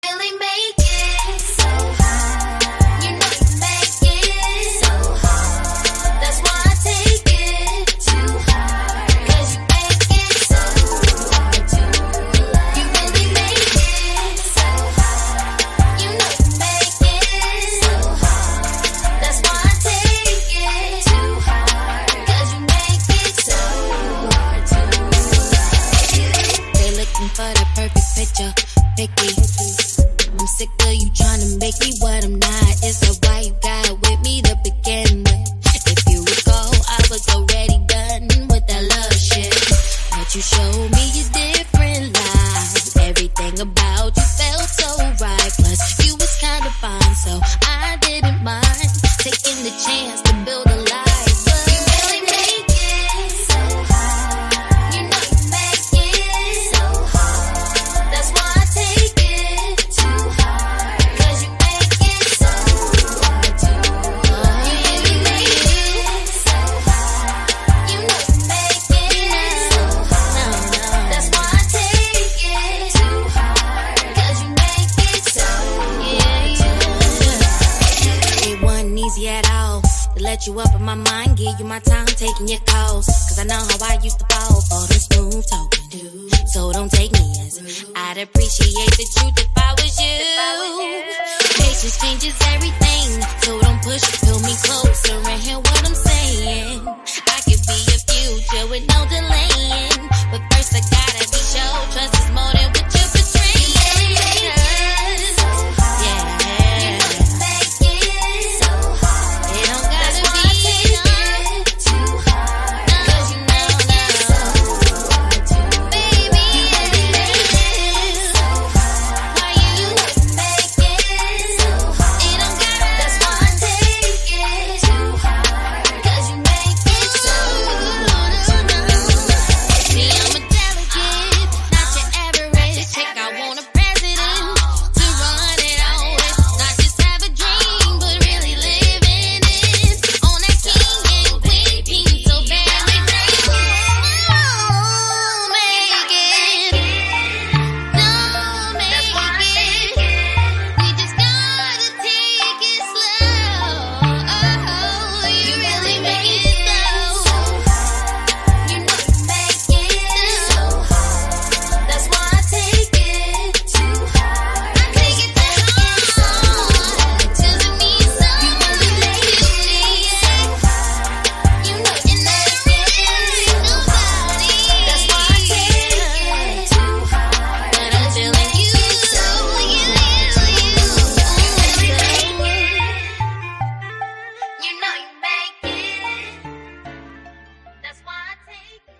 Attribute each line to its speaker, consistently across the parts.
Speaker 1: really make it so hard. You know you make it so hard. That's why I take it too hard. 'Cause you make it so hard to love. You really make it so hard. You know you make it so hard. That's why I take it too hard. 'Cause you make it so hard to love you. They looking for the perfect picture. Picky. I'm sick of you trying to make me what I'm not. Is that why you got with me to begin with? If you recall, I was already done with that love shit. But you showed me a different life. Everything about you felt so right. Plus, you was kind of fine, so I didn't mind taking the chance to build a life. But you really make it so hard. You know you make it so hard. That's why I take it too hard. 'Cause you make it so hard to love. You really make it so hard. You know you make it so hard. That's why I take it too hard. 'Cause you make it so hard to love. It wasn't easy at all to let you up in my mind, give you my time, taking your calls. 'Cause I know how I used to fall for the smooth talking. So don't take me as I'd appreciate the truth if I was you. Patience changes everything, so don't push, pull me closer and hear what I'm saying. I could be your future with no delaying, but first I gotta be sure trust is more than what you're betraying. Yeah, make it so hard. It don't gotta be too hard. 'Cause you know so hard to baby. So hard. Why you make it so hard? It don't gotta. That's why I take it too hard. 'Cause you make it so hard to love. See, I'm a delegate, not your average chick. I want a president to run it all with. Not just have a dream, but really live in it. On that king and queen team, so very make it. No, make it. We just gotta take it slow. Oh, you really make it so hard. You know you make it so hard. That's why I take it too hard. I take it too hard. 'Cause it means so much. You really make it so hard. You know you make it nobody. That's why I take it too hard. But I'm feeling you so you really make it. You know you make it. That's why I take it.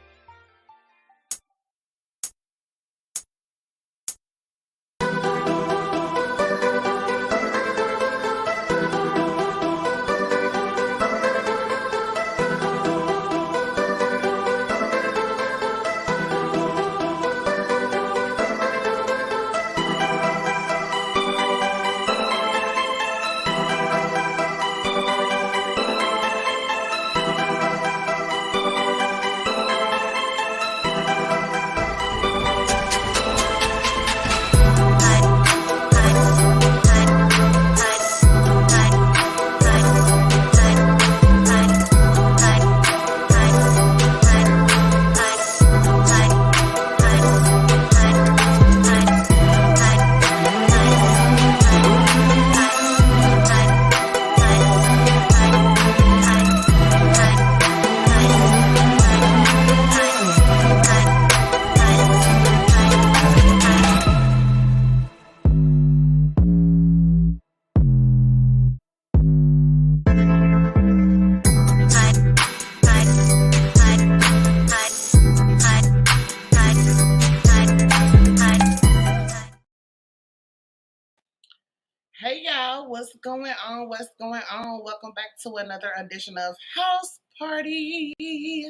Speaker 2: Hey y'all, what's going on? What's going on? Welcome back to another edition of House Party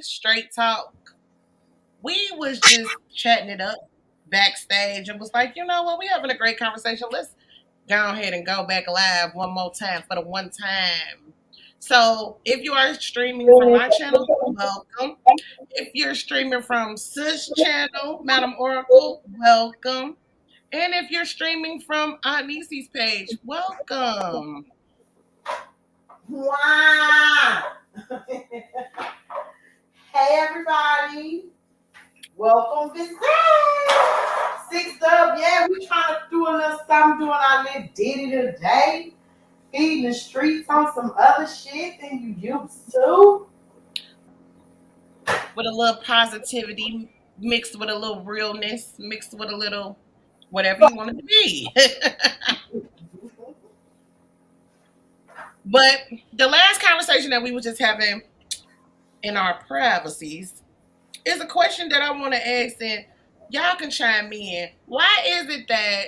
Speaker 2: Straight Talk. We was just chatting it up backstage and was like, you know what, we having a great conversation. Let's go ahead and go back live one more time for the one time. So if you are streaming from my channel, welcome. If you're streaming from Sis channel, Madam Oracle, welcome. And if you're streaming from Aunt Niecy's page, welcome.
Speaker 3: Wow. Hey everybody. Welcome to Six Dub. Yeah, we trying to do a little something, doing our little ditty today. Feeding the streets on some other shit than you used to.
Speaker 2: With a little positivity mixed with a little realness, mixed with a little whatever you want it to be. But the last conversation that we were just having in our privacies is a question that I want to ask, and y'all can chime in. Why is it that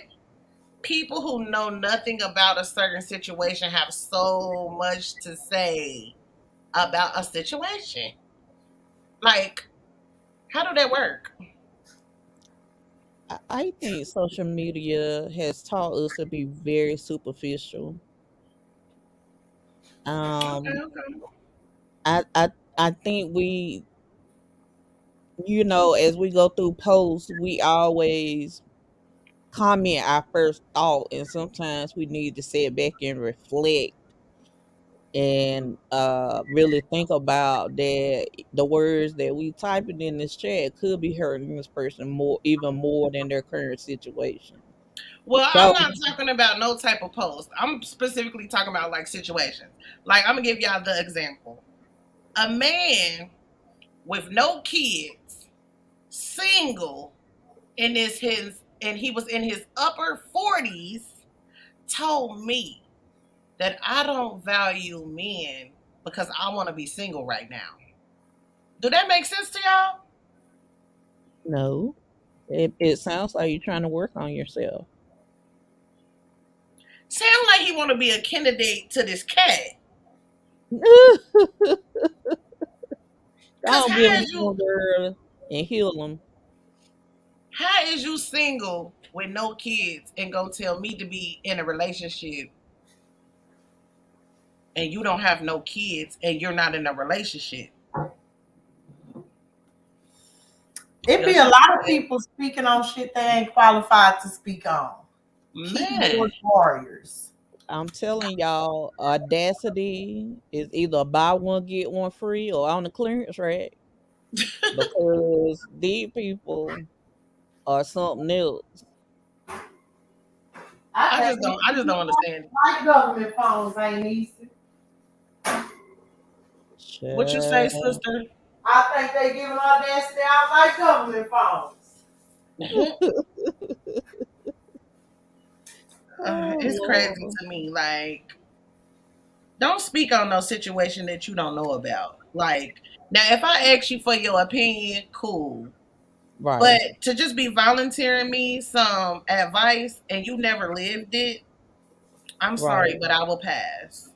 Speaker 2: people who know nothing about a certain situation have so much to say about a situation? Like, how do that work?
Speaker 4: I think social media has taught us to be very superficial.
Speaker 2: Okay,
Speaker 4: Um,
Speaker 2: okay.
Speaker 4: I think as we go through posts, we always comment our first thought, and sometimes we need to sit back and reflect and really think about that the words that we typing in this chat could be hurting this person even more than their current situation.
Speaker 2: Well, I'm
Speaker 4: So,
Speaker 2: not talking about no type of post. I'm specifically talking about like situations. Like, I'm gonna give y'all the example. A man with no kids, single, and he was in his upper 40s, told me that I don't value men because I want to be single right now. Do that make sense to y'all?
Speaker 4: no, it sounds like you're trying to work on yourself.
Speaker 2: Sound like he want to be a candidate to this cat. Cause
Speaker 4: Don't give them to them, girl, and heal them.
Speaker 2: how is you single with no kids and gonna tell me to be in a relationship and you don't have no kids and you're not in a relationship?
Speaker 3: It
Speaker 2: Your
Speaker 3: be a
Speaker 2: shit
Speaker 3: lot of
Speaker 2: crazy.
Speaker 3: people speaking on shit they ain't qualified to speak on.
Speaker 2: Man,
Speaker 3: Keyboard warriors.
Speaker 4: I'm telling y'all, Audacity is either buy one get one free or on the clearance rack because these people are something else.
Speaker 3: I think they
Speaker 2: I just don't understand it.
Speaker 3: like government phones ain't easy.
Speaker 2: What you say,
Speaker 4: Child.
Speaker 2: sister?
Speaker 3: I think they giving audacity out like government phones.
Speaker 4: Oh
Speaker 2: It's crazy
Speaker 4: Lord.
Speaker 2: to me. Like, don't speak on no situation that you don't know about. Like, now, if I ask you for your opinion, cool. But
Speaker 4: Right.
Speaker 2: to just be volunteering me some advice and you never lived it, I'm sorry,
Speaker 4: Right.
Speaker 2: but I will pass.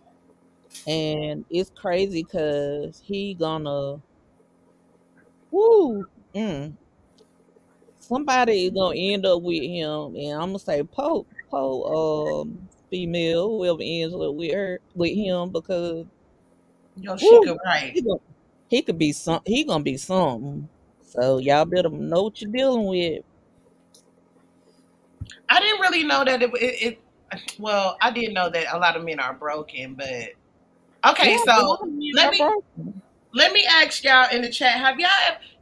Speaker 4: And it's crazy because he gonna woo. Mm, somebody is gonna end up with him, and I'm gonna say female, whoever ends up with him, because
Speaker 2: Yo, she
Speaker 4: woo,
Speaker 2: could write.
Speaker 4: he gonna, he could be he gonna be something. So y'all better know what you're dealing with.
Speaker 2: I didn't really know that well, I did know that a lot of men are broken, but
Speaker 4: Yeah,
Speaker 2: okay,
Speaker 4: a lot
Speaker 2: so
Speaker 4: of men
Speaker 2: let
Speaker 4: are
Speaker 2: me
Speaker 4: broken.
Speaker 2: let me ask y'all in the chat, have y'all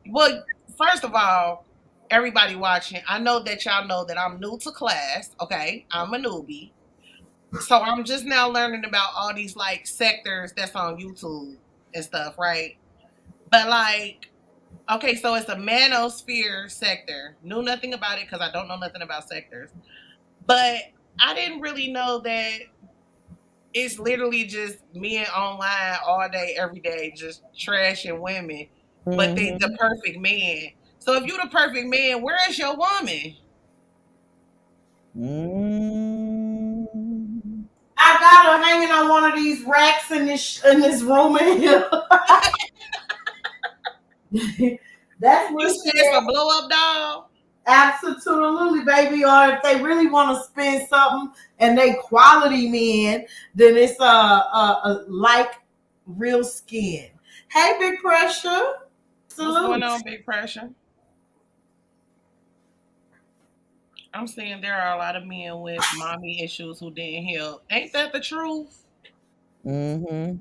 Speaker 2: well, first of all, everybody watching, I know that y'all know that I'm new to class, okay? I'm a newbie. So I'm just now learning about all these like sectors that's on YouTube and stuff, right? But like, okay, so it's a manosphere sector. Knew nothing about it because I don't know nothing about sectors. But I didn't really know that it's literally just men online all day, every day, just trashing women. But they the
Speaker 4: Hmm.
Speaker 2: perfect man. So if you the perfect man, where is your woman?
Speaker 4: Mm.
Speaker 3: I got her hanging on one of these racks in this room in here. That's
Speaker 2: You
Speaker 3: where
Speaker 2: said
Speaker 3: she
Speaker 2: it's a
Speaker 3: at.
Speaker 2: blow up doll.
Speaker 3: Absolutely, baby. Or if they really want to spend something and they quality men, then it's a like real skin. Hey, Big Pressure.
Speaker 2: What's going
Speaker 3: Salute.
Speaker 2: on, Big Pressure? I'm saying there are a lot of men with mommy issues who didn't heal. Ain't that the truth?
Speaker 4: Mm-hmm.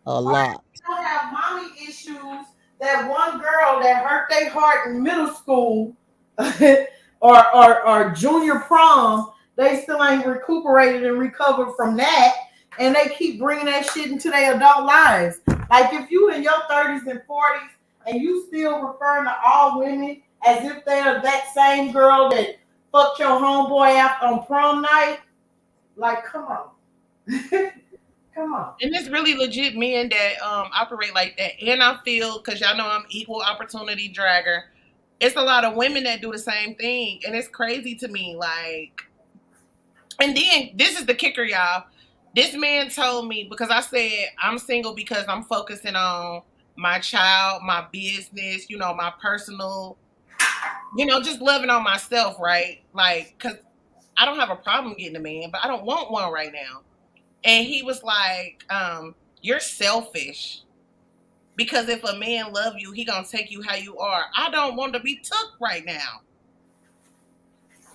Speaker 4: A
Speaker 3: Or
Speaker 4: lot.
Speaker 3: don't have mommy issues. That one girl that hurt their heart in middle school or junior prom, they still ain't recuperated and recovered from that. And they keep bringing that shit into their adult lives. Like if you in your 30s and 40s and you still referring to all women as if they're that same girl that fucked your homeboy after on prom night, like come on. Come on.
Speaker 2: And it's really legit men that operate like that. And I feel, because y'all know I'm equal opportunity dragger, it's a lot of women that do the same thing. And it's crazy to me. Like, and then this is the kicker, y'all. This man told me, because I said I'm single because I'm focusing on my child, my business, my personal, just loving on myself, right? Like, because I don't have a problem getting a man, but I don't want one right now. And he was like, you're selfish. Because if a man love you, he gonna take you how you are. I don't want to be took right now.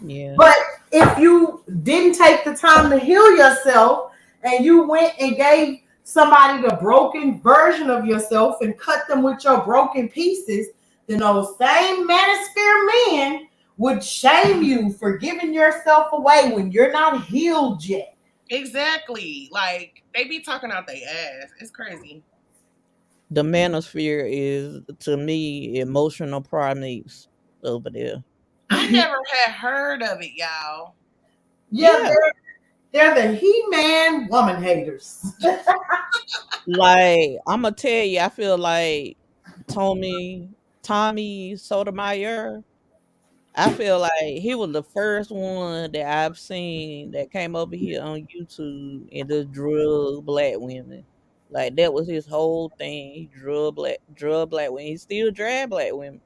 Speaker 4: Yeah.
Speaker 3: But if you didn't take the time to heal yourself and you went and gave somebody the broken version of yourself and cut them with your broken pieces, then those same manosphere men would shame you for giving yourself away when you're not healed yet.
Speaker 2: Exactly. Like they be talking out their ass. It's crazy.
Speaker 4: The manosphere is, to me, emotional primates over there.
Speaker 2: I never had heard of it, y'all.
Speaker 3: Yeah,
Speaker 4: Yeah.
Speaker 3: they're the He-Man woman haters.
Speaker 4: Like, I'm gonna tell you, I feel like Tommy Tommy Sotomayor. I feel like he was the first one that I've seen that came over here on YouTube and just drug black women. Like that was his whole thing. He drug black women. He still drag black women.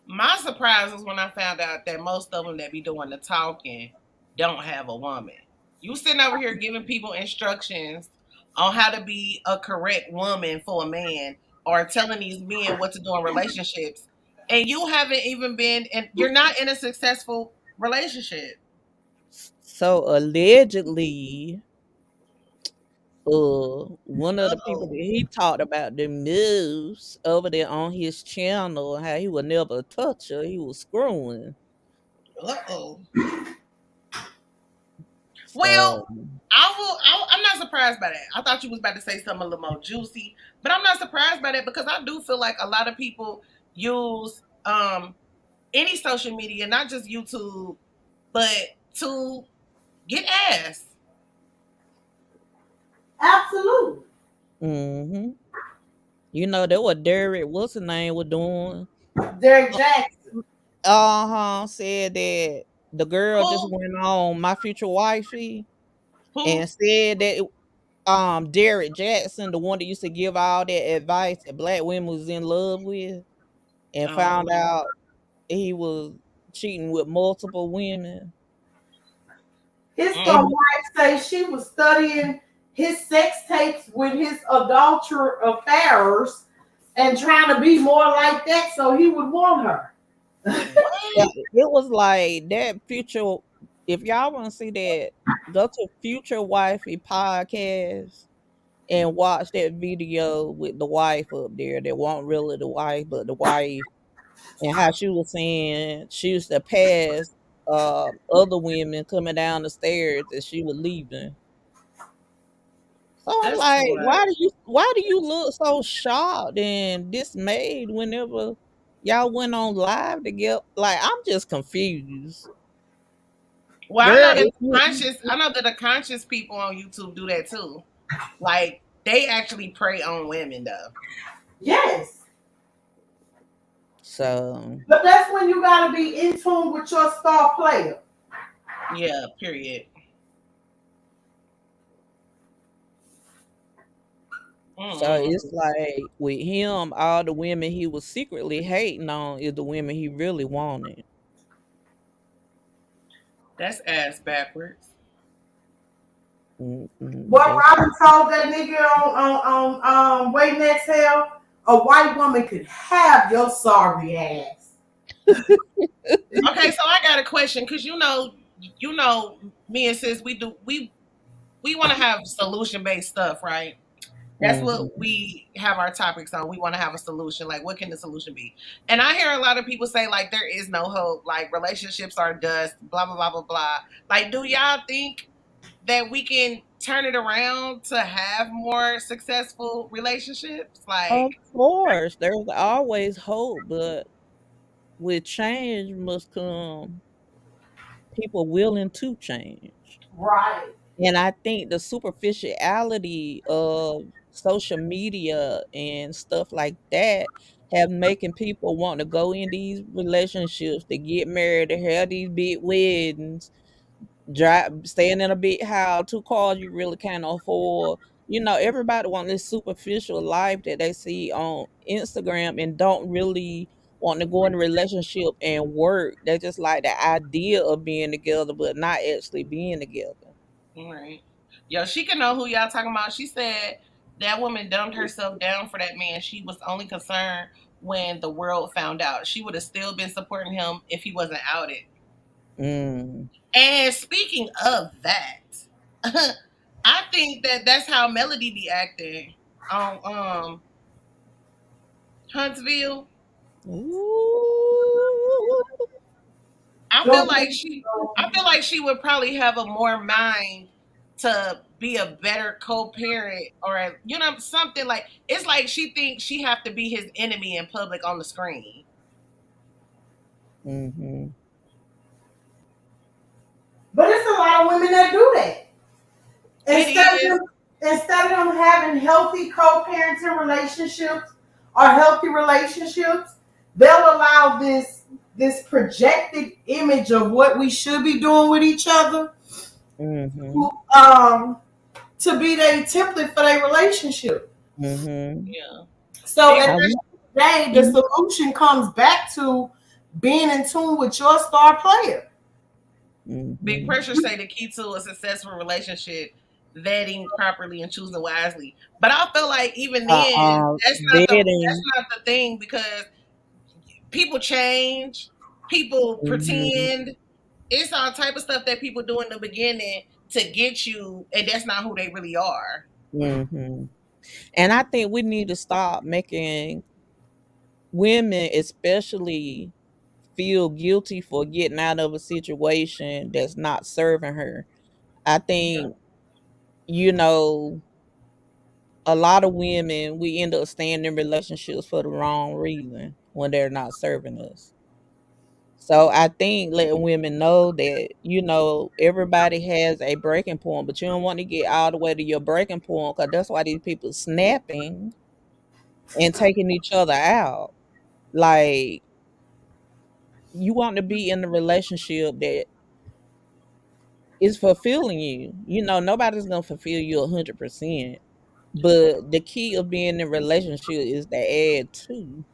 Speaker 2: My surprise was when I found out that most of them that be doing the talking don't have a woman. You sitting over here giving people instructions on how to be a correct woman for a man, or telling these men what to do in relationships, and you haven't even been and you're not in a successful relationship.
Speaker 4: So allegedly, one of the people that
Speaker 2: Uh-oh.
Speaker 4: he talked about the moves over there on his channel, how he would never touch her, he was screwing.
Speaker 2: Uh-oh.
Speaker 4: So
Speaker 2: Well, I'm not surprised by that. I thought you was about to say something a little more juicy, but I'm not surprised by that because I do feel like a lot of people use any social media, not just YouTube, but to get ass.
Speaker 3: Absolutely.
Speaker 4: hmm that what Derek, what's his name, was doing.
Speaker 3: Derek Jackson.
Speaker 4: Said that the girl just
Speaker 2: Who?
Speaker 4: went on My Future Wifey
Speaker 2: Who?
Speaker 4: and said that Derek Jackson, the one that used to give all that advice that black women was in love with, and found
Speaker 2: Oh,
Speaker 4: out he was cheating with multiple women.
Speaker 3: His
Speaker 2: mm.
Speaker 4: And
Speaker 3: wife say she was studying his sex tapes with his adulterer affairs and trying to be more like that so he would want her.
Speaker 4: yeah,
Speaker 2: What?
Speaker 4: it was like that future. If y'all want to see that, go to Future Wifey podcast and watch that video with the wife up there that wasn't really the wife, but the wife, and how she was saying she used to pass other women coming down the stairs as she was leaving. So I'm
Speaker 2: That's too
Speaker 4: like,
Speaker 2: much.
Speaker 4: why do you look so shocked and dismayed whenever y'all went on live together? Like, I'm just confused.
Speaker 2: Well, I
Speaker 4: Girl,
Speaker 2: know that
Speaker 4: if you
Speaker 2: the conscious people on YouTube do that too. Like they actually prey on women though.
Speaker 3: Yes.
Speaker 4: so
Speaker 3: But that's when you gotta be in tune with your star player.
Speaker 2: Yeah, period.
Speaker 4: so it's
Speaker 2: Mm-mm.
Speaker 4: like with him, all the women he was secretly hating on is the women he really wanted.
Speaker 2: That's ass backwards.
Speaker 3: What
Speaker 4: That's
Speaker 3: Robin told that nigga on Waiting Exhale, a white woman could have your sorry ass.
Speaker 2: Okay, so I got a question because me and sis, we want to have solution based stuff, right? That's what
Speaker 4: Hmm.
Speaker 2: we have our topics on. We want to have a solution. Like, what can the solution be? And I hear a lot of people say, like, there is no hope. Like, relationships are dust, blah, blah, blah, blah, blah. Like, do y'all think that we can turn it around to have more successful relationships?
Speaker 4: Of
Speaker 2: Like,
Speaker 4: course, there's always hope, but with change must come people willing to change.
Speaker 3: Right.
Speaker 4: And I think the superficiality of social media and stuff like that have making people want to go in these relationships to get married, to have these big weddings, drive, staying in a big house, 2 cars you really can't afford. Everybody want this superficial life that they see on Instagram and don't really want to go in a relationship and work. They just like the idea of being together, but not actually being together.
Speaker 2: all right. Yo, she can know who y'all talking about. She said that woman dumbed herself down for that man. She was only concerned when the world found out. She would have still been supporting him if he wasn't outed.
Speaker 4: Mm.
Speaker 2: And speaking of that, I think that that's how Melody be acting on Huntsville.
Speaker 4: Ooh.
Speaker 2: I feel
Speaker 3: Don't
Speaker 2: like
Speaker 3: think
Speaker 2: she
Speaker 3: so.
Speaker 2: I feel like she would probably have a more mind to be a better co-parent or something like it's like she thinks she have to be his enemy in public on the screen.
Speaker 4: Mhm.
Speaker 3: But it's a lot of women that do that.
Speaker 2: It
Speaker 3: Instead of
Speaker 2: is.
Speaker 3: them, instead of them having healthy co-parenting relationships or healthy relationships, they'll allow this projected image of what we should be doing with each other
Speaker 4: Mhm.
Speaker 3: to, um, to be their template for their relationship.
Speaker 4: Mhm.
Speaker 2: Yeah.
Speaker 3: So
Speaker 2: Big
Speaker 3: at
Speaker 4: I
Speaker 3: the
Speaker 2: pressure
Speaker 4: w-
Speaker 3: end of the day, the solution comes back to being in tune with your star player.
Speaker 2: Big
Speaker 4: Mhm.
Speaker 2: pressure say the key to a successful relationship vetting properly and choosing wisely. But I feel like even then, that's
Speaker 4: Vetting.
Speaker 2: not the thing because people change, people
Speaker 4: Mhm.
Speaker 2: pretend. It's all type of stuff that people do in the beginning to get you, and that's not who they really are.
Speaker 4: Mhm. And I think we need to stop making women, especially, feel guilty for getting out of a situation that's not serving her. I
Speaker 2: Yeah.
Speaker 4: think, you know, a lot of women, we end up staying in relationships for the wrong reason when they're not serving us. So I think letting women know that, everybody has a breaking point, but you don't want to get all the way to your breaking point because that's why these people snapping and taking each other out. Like, you want to be in a relationship that is fulfilling you. Nobody's gonna fulfill you 100%. But the key of being in a relationship is to add to.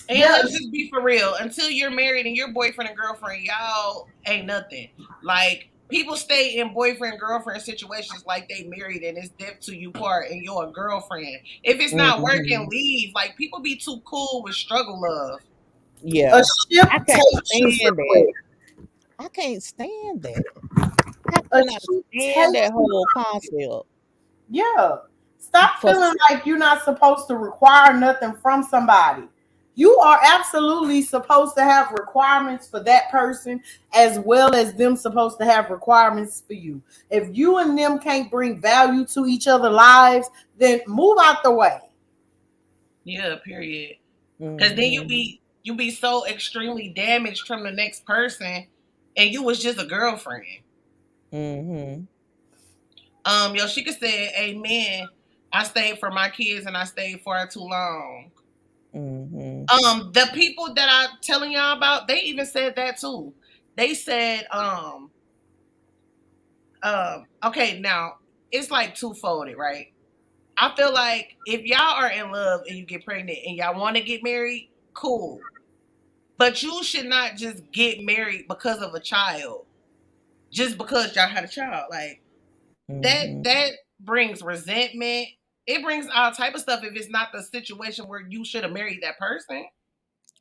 Speaker 2: And let's
Speaker 3: Yes,
Speaker 2: just be for real. Until you're married and your boyfriend and girlfriend, y'all ain't nothing. Like people stay in boyfriend girlfriend situations like they married and it's death to you part and you're a girlfriend. If it's not working,
Speaker 4: Mhm.
Speaker 2: leave. Like people be too cool with struggle love.
Speaker 3: a
Speaker 4: Yeah.
Speaker 3: ship
Speaker 4: I can't
Speaker 3: takes you
Speaker 4: stand that.
Speaker 3: somewhere.
Speaker 4: I can't stand that. I
Speaker 3: A
Speaker 4: cannot
Speaker 3: ship
Speaker 4: stand
Speaker 3: takes
Speaker 4: that
Speaker 3: you.
Speaker 4: whole concept.
Speaker 3: Yeah. Stop
Speaker 4: For
Speaker 3: feeling like you're not supposed to require nothing from somebody. You are absolutely supposed to have requirements for that person as well as them supposed to have requirements for you. If you and them can't bring value to each other's lives, then move out the way.
Speaker 2: Yeah, period. Cause then you
Speaker 4: Mhm.
Speaker 2: be you be so extremely damaged from the next person and you was just a girlfriend.
Speaker 4: Mhm.
Speaker 2: Yoshika said, Amen. I stayed for my kids and I stayed far too long.
Speaker 4: Mhm.
Speaker 2: The people that I'm telling y'all about, they even said that too. They said, okay, now it's like two-folded, right? I feel like if y'all are in love and you get pregnant and y'all want to get married, cool. But you should not just get married because of a child, just because y'all had a child. Like
Speaker 4: Mhm.
Speaker 2: that brings resentment. It brings all type of stuff if it's not the situation where you should have married that person.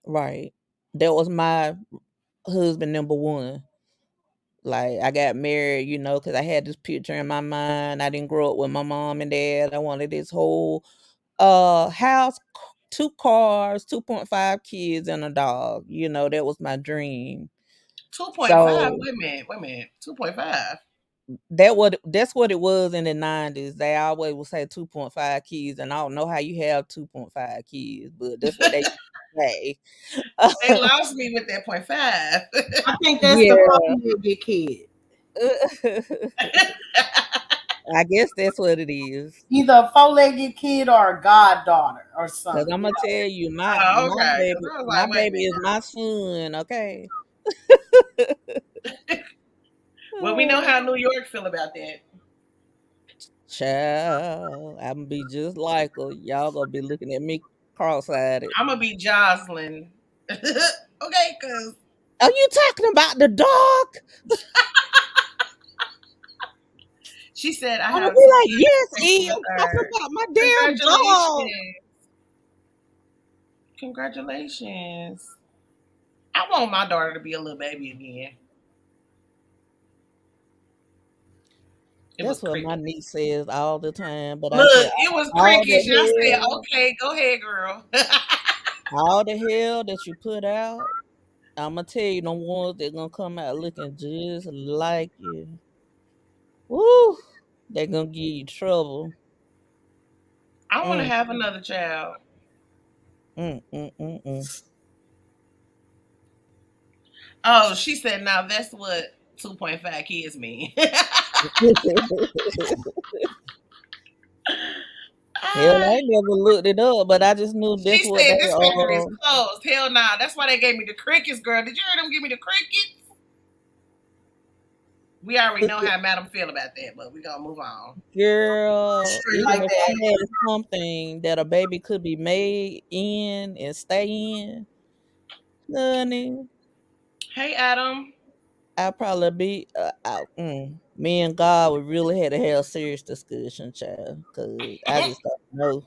Speaker 4: Right. That was my husband number one. Like I got married, because I had this picture in my mind. I didn't grow up with my mom and dad. I wanted this whole house, two cars, 2.5 kids, and a dog. That was my dream.
Speaker 2: 2.5.
Speaker 4: So
Speaker 2: Wait a minute. Wait a minute. 2.5.
Speaker 4: that's what it was in the 90s. They always would say 2.5 kids, and I don't know how you have 2.5 kids, but that's what they used to say.
Speaker 2: They lost me with that point five.
Speaker 3: I think that's the
Speaker 4: Yeah.
Speaker 3: four-legged kid.
Speaker 4: I guess that's what it is.
Speaker 3: Either a four-legged kid or a goddaughter or
Speaker 4: Cause
Speaker 3: something.
Speaker 4: I'm gonna tell you, my
Speaker 2: Oh,
Speaker 4: my
Speaker 2: okay. Because
Speaker 4: baby,
Speaker 2: I was
Speaker 4: my
Speaker 2: like, wait a
Speaker 4: baby
Speaker 2: minute.
Speaker 4: is my son. Okay.
Speaker 2: Well, we know how New York feel about that.
Speaker 4: Child, I'm gonna be just like her. Y'all gonna be looking at me cross-eyed.
Speaker 2: I'm gonna be Jocelyn. Okay, because
Speaker 4: Are you talking about the dog?
Speaker 2: she said I
Speaker 4: I'm gonna
Speaker 2: have
Speaker 4: be
Speaker 2: two
Speaker 4: like,
Speaker 2: kids
Speaker 4: yes,
Speaker 2: expecting
Speaker 4: E.
Speaker 2: a
Speaker 4: I'm talking
Speaker 2: third.
Speaker 4: about my damn dog.
Speaker 2: Congratulations. Congratulations. I want my daughter to be a little baby again. It was
Speaker 4: That's what my
Speaker 2: cricket.
Speaker 4: niece says all the time. But I said,
Speaker 2: Look, it was
Speaker 4: all the
Speaker 2: crickets. And I said,
Speaker 4: hell,
Speaker 2: okay, go ahead, girl.
Speaker 4: all the hell that you put out, I'm gonna tell you, the ones that gonna come out looking just like you. Woo! They gonna give you trouble.
Speaker 2: I want to
Speaker 4: Mm,
Speaker 2: have another child.
Speaker 4: mm, mm, mm, mm.
Speaker 2: Oh, she said, now that's what 2.5 kids mean.
Speaker 4: Hell, I
Speaker 2: Ah,
Speaker 4: ain't never looked it up, but I just knew
Speaker 2: she
Speaker 4: that's what
Speaker 2: said
Speaker 4: they
Speaker 2: dispensary is closed. Hell nah. That's why they gave me the crickets, girl. Did you hear them give me the crickets? We already know how Madam feel about that, but we gonna move on.
Speaker 4: girl.
Speaker 3: Straight
Speaker 4: Even
Speaker 3: like
Speaker 4: if
Speaker 3: that.
Speaker 4: I had something that a baby could be made in and stay in, honey,
Speaker 2: Hey, Adam.
Speaker 4: I'd probably be me and God would really have to have a serious discussion, child, because I just don't know.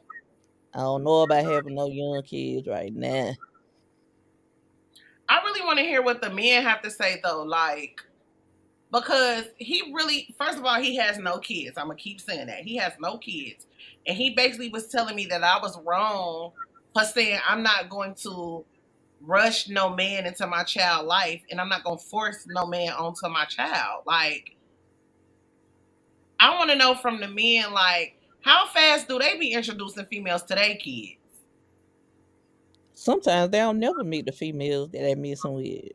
Speaker 4: I don't know about having no young kids right now.
Speaker 2: I really want to hear what the men have to say though, like because he really, first of all, he has no kids. I'm gonna keep saying that he has no kids, and he basically was telling me that I was wrong for saying I'm not going to rush no man into my child life, and I'm not gonna force no man onto my child. Like I want to know from the men, like how fast do they be introducing females to their kids?
Speaker 4: Sometimes they don't never meet the females that they messing with.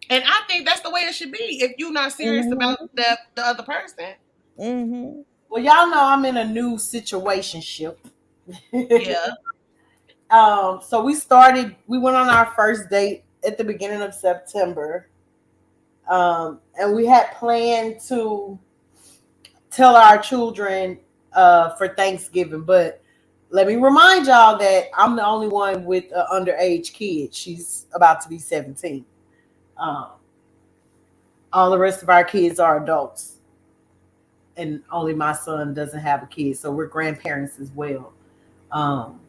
Speaker 2: And I think that's the way it should be if you're not serious about
Speaker 4: Mhm,
Speaker 2: the other person.
Speaker 4: mhm.
Speaker 3: Well, y'all know I'm in a new situationship.
Speaker 2: Yeah.
Speaker 3: So we went on our first date at the beginning of September. And we had planned to tell our children for Thanksgiving, but let me remind y'all that I'm the only one with an underage kid. She's about to be 17. Um, all the rest of our kids are adults, and only my son doesn't have a kid, so we're grandparents as well. Um,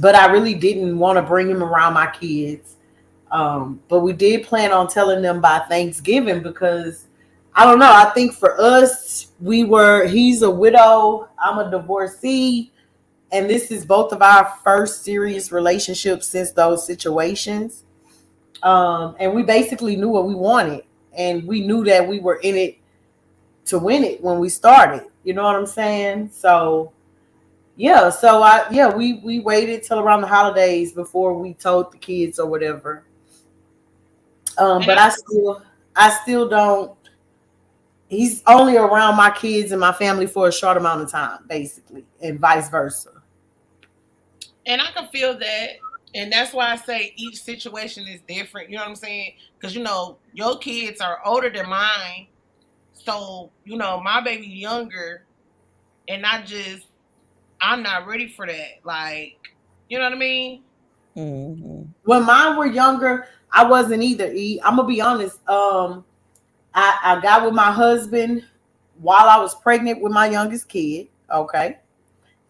Speaker 3: but I really didn't want to bring him around my kids. But we did plan on telling them by Thanksgiving because I don't know. I think for us, he's a widow, I'm a divorcee, and this is both of our first serious relationships since those situations. And we basically knew what we wanted, and we knew that we were in it to win it when we started. You know what I'm saying? So yeah, we waited till around the holidays before we told the kids or whatever.
Speaker 2: And
Speaker 3: But I still don't. He's only around my kids and my family for a short amount of time, basically, and vice versa.
Speaker 2: I can feel that. And that's why I say each situation is different. You know what I'm saying? Because your kids are older than mine. So, my baby younger and I'm not ready for that. Like, you know what I mean?
Speaker 4: Mhm.
Speaker 3: When mine were younger, I wasn't either. I'm gonna be honest. I got with my husband while I was pregnant with my youngest kid. Okay.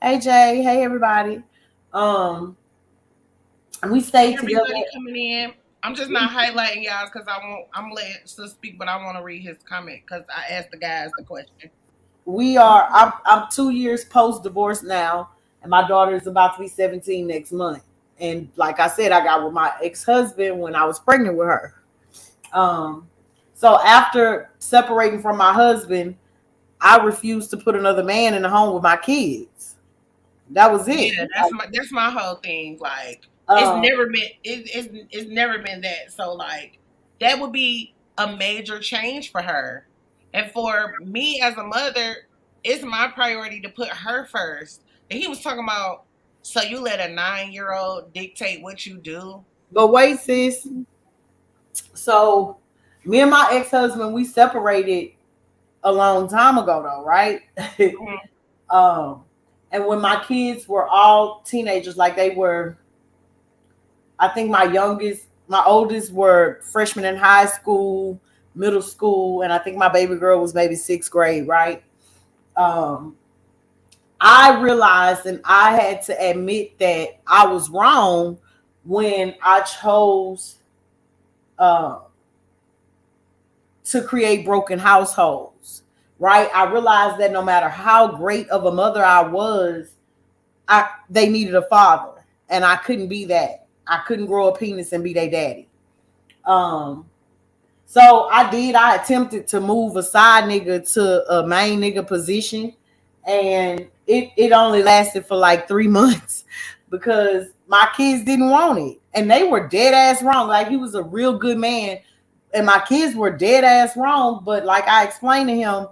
Speaker 3: Hey Jay. Hey everybody. Um, And we stayed together.
Speaker 2: Everybody coming in. I'm just not highlighting y'all because I won't. I'm letting Sis speak, but I want to read his comment because I asked the guys the question.
Speaker 3: I'm 2 years post divorce now, and my daughter is about to be 17 next month. And like I said, I got with my ex-husband when I was pregnant with her. Um, so after separating from my husband, I refused to put another man in the home with my kids. That was it.
Speaker 2: Yeah, that's my whole thing. Like it's
Speaker 3: Um,
Speaker 2: never been it's never been that. So like that would be a major change for her. And for me as a mother, it's my priority to put her first. And he was talking about so you let a 9-year old dictate what you do.
Speaker 3: but wait, sis. So me and my ex-husband, we separated a long time ago, though, right?
Speaker 2: Mhm.
Speaker 3: um, and when my kids were all teenagers, like they were, I think my oldest were freshmen in high school, middle school, and I think my baby girl was maybe sixth grade, right? Um, I realized and I had to admit that I was wrong when I chose uh, to create broken households, right? I realized that no matter how great of a mother I was, they needed a father, and I couldn't be that. I couldn't grow a penis and be their daddy. Um, so I did. I attempted to move a side nigga to a main nigga position, and it only lasted for like 3 months because my kids didn't want it, and they were dead ass wrong. Like he was a real good man, and my kids were dead ass wrong. But like I explained to him,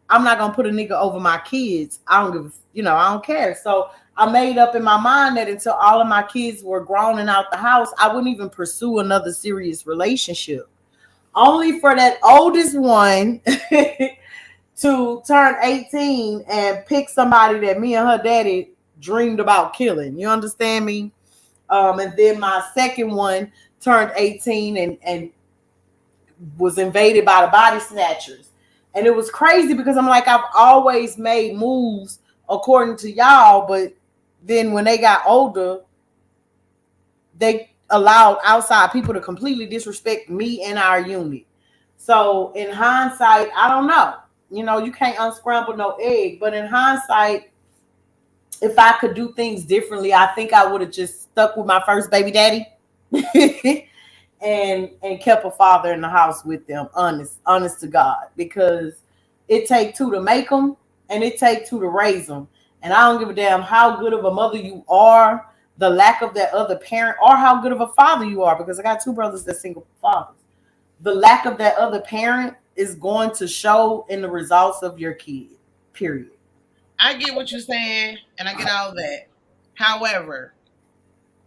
Speaker 3: I'm not gonna put a nigga over my kids. I don't give, I don't care. So I made up in my mind that until all of my kids were grown and out the house, I wouldn't even pursue another serious relationship. Only for that oldest one to turn 18 and pick somebody that me and her daddy dreamed about killing. You understand me? And then my second one turned 18 and was invaded by the body snatchers. And it was crazy because I'm like, I've always made moves according to y'all, but then when they got older, they allowed outside people to completely disrespect me and our unit. So in hindsight, I don't know. You can't unscramble no egg, but in hindsight, if I could do things differently, I think I would have just stuck with my first baby daddy and kept a father in the house with them, honest to God, because it take two to make them and it take two to raise them. And I don't give a damn how good of a mother you are, the lack of that other parent, or how good of a father you are, because I got two brothers that single fathers. The lack of that other parent is going to show in the results of your kid. Period.
Speaker 2: I get what you're saying, and I get all that. However,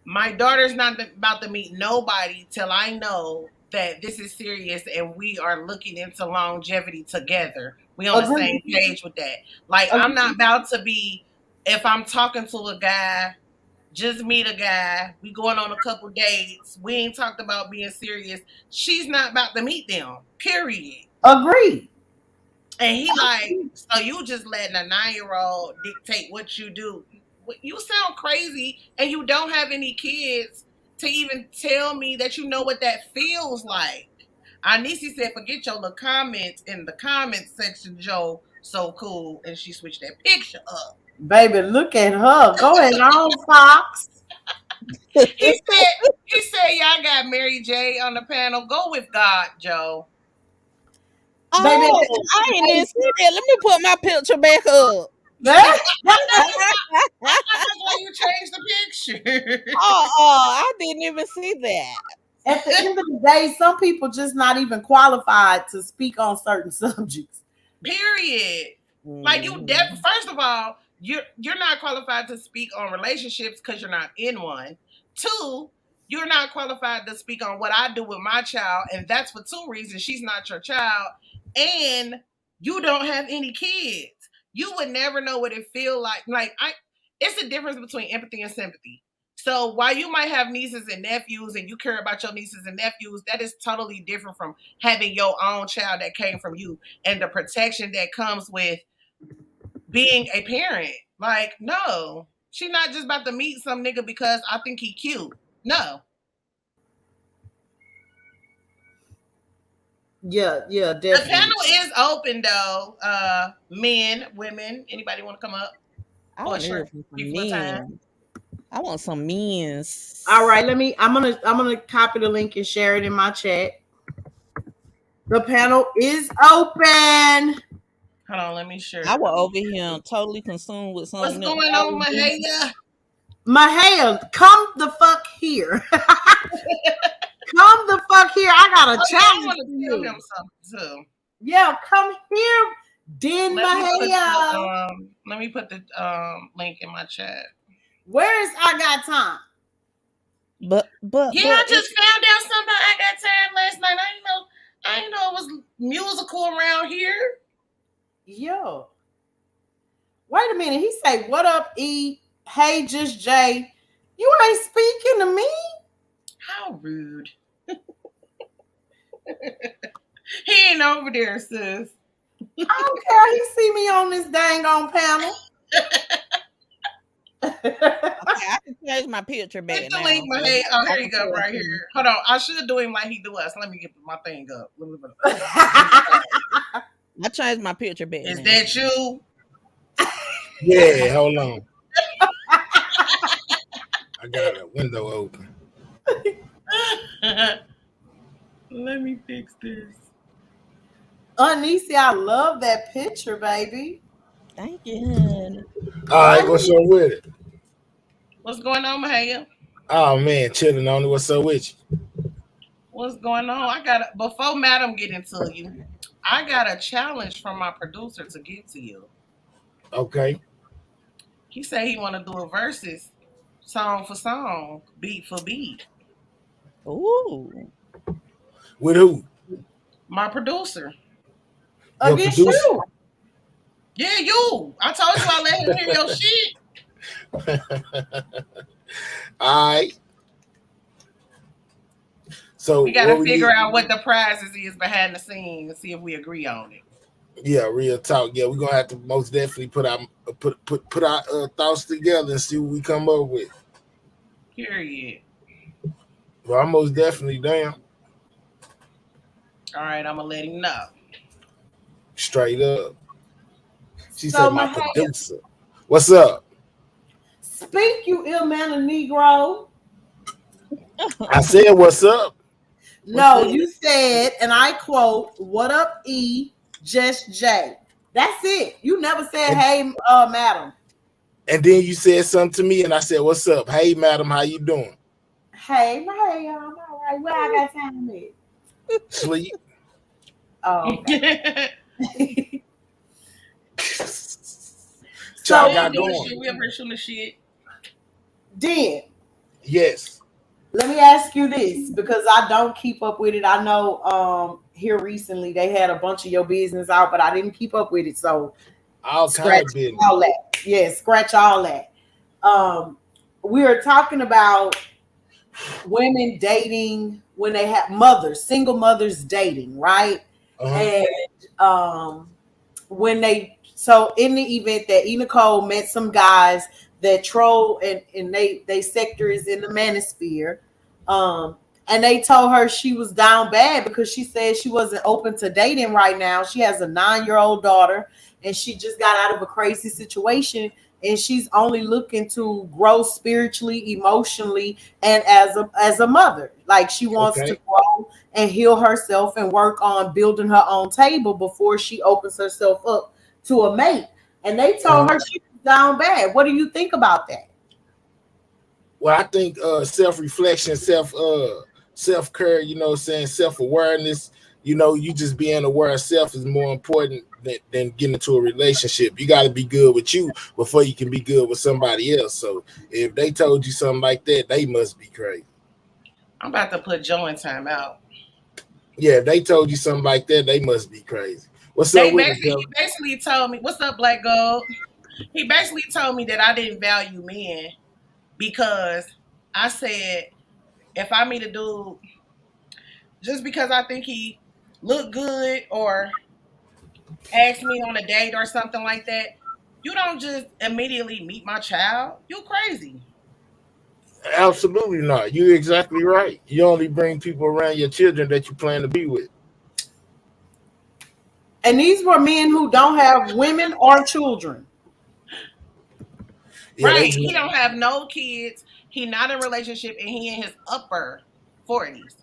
Speaker 2: my daughter's not about to meet nobody till I know that this is serious and we are looking into longevity together. We on the same
Speaker 3: Agree.
Speaker 2: page with that. Like I'm not
Speaker 3: Agree.
Speaker 2: about to be if I'm talking to a guy, just meet a guy, we going on a couple dates, we ain't talked about being serious. She's not about to meet them. Period.
Speaker 3: Agree.
Speaker 2: And he like, so you just letting a 9-year old dictate what you do. You sound crazy and you don't have any kids to even tell me that you know what that feels like. Anisi said, forget your little comments in the comment section, Joe. So cool. And she switched that picture up.
Speaker 3: Baby, look at her. Go ahead on, Fox.
Speaker 2: He said, y'all got Mary J on the panel. Go with God, Joe.
Speaker 3: Baby,
Speaker 4: Oh, I ain't even see that. Let me put my picture back up.
Speaker 2: That's why you changed the picture.
Speaker 4: I didn't even see that.
Speaker 3: at the end of the day, some people just not even qualified to speak on certain subjects.
Speaker 2: Period. Like
Speaker 4: Mhm.
Speaker 2: first of all, you're not qualified to speak on relationships because you're not in one. Two, you're not qualified to speak on what I do with my child, and that's for two reasons. She's not your child, and you don't have any kids. You would never know what it feel like. It's a difference between empathy and sympathy. So while you might have nieces and nephews and you care about your nieces and nephews, that is totally different from having your own child that came from you and the protection that comes with being a parent. Like, no, she's not just about to meet some nigga because I think he cute. No.
Speaker 3: Yeah,
Speaker 2: The
Speaker 3: definitely.
Speaker 2: panel is open though. Men, women, anybody want to come up
Speaker 4: I
Speaker 2: for a
Speaker 4: want to hear
Speaker 2: short
Speaker 4: from some
Speaker 2: brief little time?
Speaker 4: men. I want some
Speaker 3: All
Speaker 4: men's.
Speaker 3: right, I'm gonna copy the link and share it in my chat. The panel is open.
Speaker 2: Hold on, let me share
Speaker 4: I
Speaker 2: the
Speaker 4: was
Speaker 2: link.
Speaker 4: over here totally consumed with
Speaker 2: What's
Speaker 4: something else
Speaker 2: going
Speaker 4: I
Speaker 2: on,
Speaker 4: was doing.
Speaker 2: Mahaya?
Speaker 3: Mahaya, come the fuck here. Come the fuck here. I got a
Speaker 2: Oh yeah, I
Speaker 3: challenge
Speaker 2: want to
Speaker 3: for
Speaker 2: tell him
Speaker 3: you.
Speaker 2: something too.
Speaker 3: Yeah, come here, Den Mahaya.
Speaker 2: Let me put the link in my chat.
Speaker 3: Where is I got time?
Speaker 2: Yeah, I
Speaker 4: But it,
Speaker 2: just found out something about I got time last night. I didn't know it was musical around here.
Speaker 3: Yo, wait a minute. He say, "What up, E? Hey, just Jay. You ain't speaking to me.
Speaker 2: How rude. He ain't over there, sis.
Speaker 3: I don't care. He see me on this dang on panel."
Speaker 4: okay, I can change my picture
Speaker 2: Hit
Speaker 4: back
Speaker 2: the link,
Speaker 4: now, so
Speaker 2: Mahaya. Oh,
Speaker 4: I
Speaker 2: here you
Speaker 4: can
Speaker 2: go,
Speaker 4: tell
Speaker 2: right
Speaker 4: you.
Speaker 2: here. Hold on. I should do him like he do us. Let me get my thing up.
Speaker 4: I changed my picture back
Speaker 2: Is
Speaker 4: now.
Speaker 2: that you?
Speaker 5: Yeah, hold on. I got a window open.
Speaker 2: Let me fix this.
Speaker 3: Anisi, I love that picture, baby.
Speaker 4: Thank you, honey.
Speaker 5: All right, what's up with it?
Speaker 2: What's going on, Mahaya?
Speaker 5: Oh man, chilling on it. What's up with you?
Speaker 2: What's going on? Before Madam get into you, I got a challenge from my producer to give to you.
Speaker 5: Okay.
Speaker 2: He said he want to do a versus song for song, beat for beat.
Speaker 4: Ooh.
Speaker 5: With who?
Speaker 2: My producer.
Speaker 5: Your
Speaker 3: Against
Speaker 5: producer?
Speaker 3: you.
Speaker 2: Yeah, you. I told you I let him hear your shit.
Speaker 5: All right. So
Speaker 2: We got
Speaker 5: what
Speaker 2: to
Speaker 5: we
Speaker 2: figure
Speaker 5: need?
Speaker 2: out what the prizes is behind the scenes and see if we agree on it.
Speaker 5: Yeah, real talk. Yeah, we're gonna have to most definitely put our thoughts together and see what we come up with.
Speaker 2: Period.
Speaker 5: Well, I'm most definitely down.
Speaker 2: All right, I'm gonna let him know.
Speaker 5: Straight up. She
Speaker 3: So,
Speaker 5: said my
Speaker 3: Mahaya,
Speaker 5: producer. What's up?
Speaker 3: speak, you ill manner Negro.
Speaker 5: I said what's up.
Speaker 4: What's
Speaker 3: No,
Speaker 4: up?
Speaker 3: you said, and I quote, "What up, E? Just J." That's it. You never said,
Speaker 5: And
Speaker 3: "Hey, madam."
Speaker 5: and then you said something to me and I said, what's up? Hey madam, how you doing?
Speaker 3: Hey, Mahaya, I'm all right. Where I got time at?
Speaker 5: Sleep.
Speaker 3: Oh, okay.
Speaker 5: Y'all
Speaker 2: We
Speaker 3: So
Speaker 2: ain't
Speaker 5: got
Speaker 2: doing
Speaker 5: going.
Speaker 2: shit. We up here shooting the shit.
Speaker 3: then
Speaker 5: Yes.
Speaker 3: let me ask you this because I don't keep up with it. I know here recently they had a bunch of your business out, but I didn't keep up with it. So
Speaker 5: All kind
Speaker 3: scratch
Speaker 5: of business.
Speaker 3: all that. Yeah, scratch all that. Um, we are talking about women dating when they have mothers, single mothers dating, right?
Speaker 5: Uh-huh.
Speaker 3: And um when they so in the event that TheeEnicole met some guys that troll and they sector is in the manosphere, and they told her she was down bad because she said she wasn't open to dating right now. She has a 9-year-old daughter and she just got out of a crazy situation and she's only looking to grow spiritually, emotionally, and as a mother. Like she wants to
Speaker 5: Okay.
Speaker 3: grow and heal herself and work on building her own table before she opens herself up to a mate. And they told
Speaker 5: Uh-huh.
Speaker 3: her she was down bad. What do you think about that?
Speaker 5: Well, I think self-reflection, self-care, you know what I'm saying, self-awareness, you know, you just being aware of self is more important than getting into a relationship. You got to be good with you before you can be good with somebody else. So if they told you something like that, they must be crazy.
Speaker 2: I'm about to put Joe in timeout.
Speaker 5: Yeah, if they told you something like that, they must be crazy. What's up
Speaker 2: They
Speaker 5: with it,
Speaker 2: basically
Speaker 5: Jeff?
Speaker 2: he basically told me, "What's up, Black Gold?" He basically told me that I didn't value men because I said if I meet a dude just because I think he look good or ask me on a date or something like that, you don't just immediately meet my child. You crazy.
Speaker 5: Absolutely not. You're exactly right. You only bring people around your children that you plan to be with.
Speaker 3: And these were men who don't have women or children.
Speaker 5: Yeah, they
Speaker 2: Right.
Speaker 5: just
Speaker 2: He don't have no kids. He not in a relationship, and he in his upper 40s.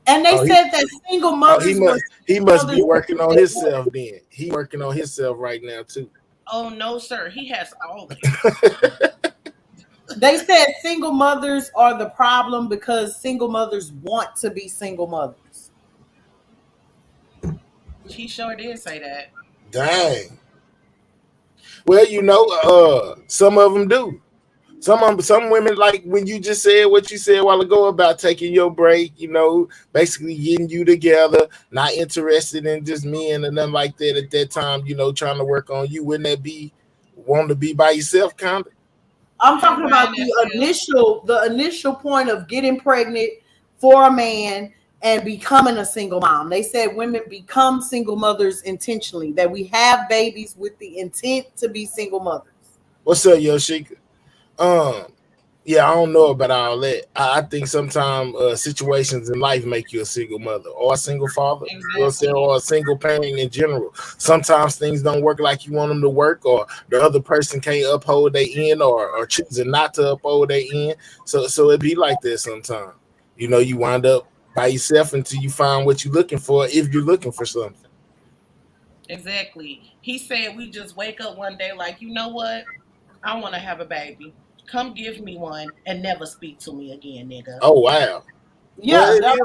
Speaker 3: And they
Speaker 5: oh
Speaker 3: said that single mothers were
Speaker 5: he
Speaker 3: single
Speaker 5: must be
Speaker 3: mothers
Speaker 5: working on
Speaker 3: because they
Speaker 5: himself then. He working on himself right now too.
Speaker 2: Oh no, sir. He has all kids.
Speaker 3: They said single mothers are the problem because single mothers want to be single mothers.
Speaker 2: He sure did say that.
Speaker 5: Dang. Well, some of them do. Some women, like when you just said what you said a while ago about taking your break, basically getting you together, not interested in just men and nothing like that at that time, trying to work on you. Wouldn't that be wanting to be by yourself, kind of?
Speaker 3: I'm
Speaker 2: I'm
Speaker 3: talking about
Speaker 2: buying that still.
Speaker 3: the initial point of getting pregnant for a man and becoming a single mom. They said women become single mothers intentionally, that we have babies with the intent to be single mothers.
Speaker 5: What's up, Yoshika? Um, yeah, I don't know about all that. I think sometimes situations in life make you a single mother or a single father,
Speaker 2: Exactly.
Speaker 5: or a single parent in general. Sometimes things don't work like you want them to work, or the other person can't uphold their end, or choosing not to uphold their end. So it be like that sometimes. You wind up by yourself until you find what you're looking for, if you're looking for something.
Speaker 2: Exactly. He said we just wake up one day like, you know what? I want to have a baby. Come give me one and never speak to me again, nigga.
Speaker 5: Oh wow. Well,
Speaker 3: Yeah, that,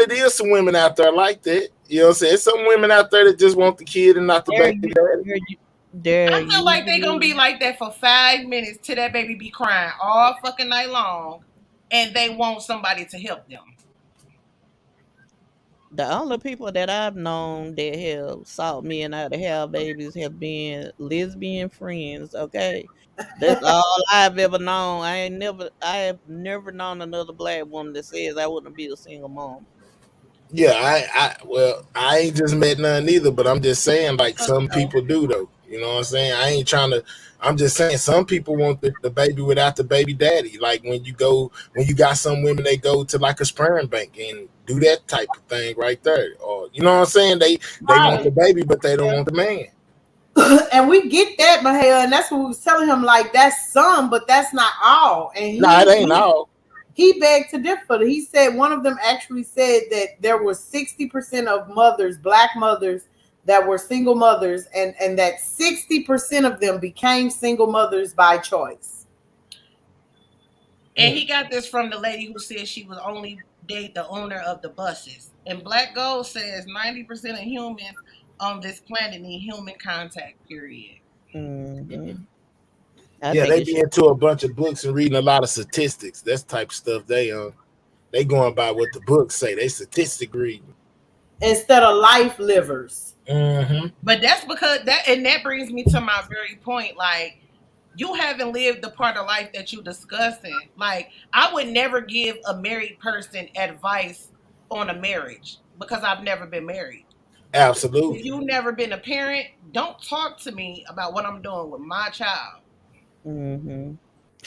Speaker 5: it is some women out there like that. You know what I'm saying? Some women out there that just want the kid and not the
Speaker 4: There
Speaker 5: baby
Speaker 4: you,
Speaker 5: daddy.
Speaker 4: there you, there
Speaker 2: I feel like they gonna be
Speaker 4: usually
Speaker 2: like that for 5 minutes till that baby be crying all fucking night long, and they want somebody to help them.
Speaker 4: the only people that I've known that have sought me and out to have babies have been lesbian friends. Okay, that's all I've ever known. I have never known another black woman that says I wouldn't be a single mom.
Speaker 5: Yeah, well, I ain't just met none either, but I'm just saying, like,
Speaker 2: Fuck
Speaker 5: some
Speaker 2: no.
Speaker 5: people do though. You know what I'm saying? I ain't trying to. I'm just saying some people want the baby without the baby daddy. Like when you got some women, they go to like a sperm bank and do that type of thing right there. Or you know what I'm saying? They want
Speaker 3: right.
Speaker 5: the baby, but they don't
Speaker 2: Yeah.
Speaker 5: want the man.
Speaker 3: And we get that, Mahel, and that's what we was telling him. Like that's some, but that's not all. And
Speaker 5: Nah, it
Speaker 3: he
Speaker 5: ain't
Speaker 3: he
Speaker 5: all.
Speaker 3: he begged to differ. He said one of them actually said that there were 60% of mothers, black mothers, that were single mothers, and that 60% of them became single mothers by choice.
Speaker 2: And he got this from the lady who said she would only date the owner of the buses. And Black Gold says 90% of humans on this planet need human contact, period.
Speaker 4: Hmm. I
Speaker 5: Yeah,
Speaker 4: think
Speaker 5: they
Speaker 4: it
Speaker 5: be
Speaker 4: should.
Speaker 5: into a bunch of books and reading a lot of statistics. That's the type of stuff they going by what the books say. They statistic reading.
Speaker 3: Instead of life livers.
Speaker 5: Mm-hmm.
Speaker 2: But that's because that brings me to my very point. Like, you haven't lived the part of life that you discussing. Like, I would never give a married person advice on a marriage because I've never been married. If
Speaker 5: Absolutely.
Speaker 2: you've never been a parent, don't talk to me about what I'm doing with my child.
Speaker 4: Hmm.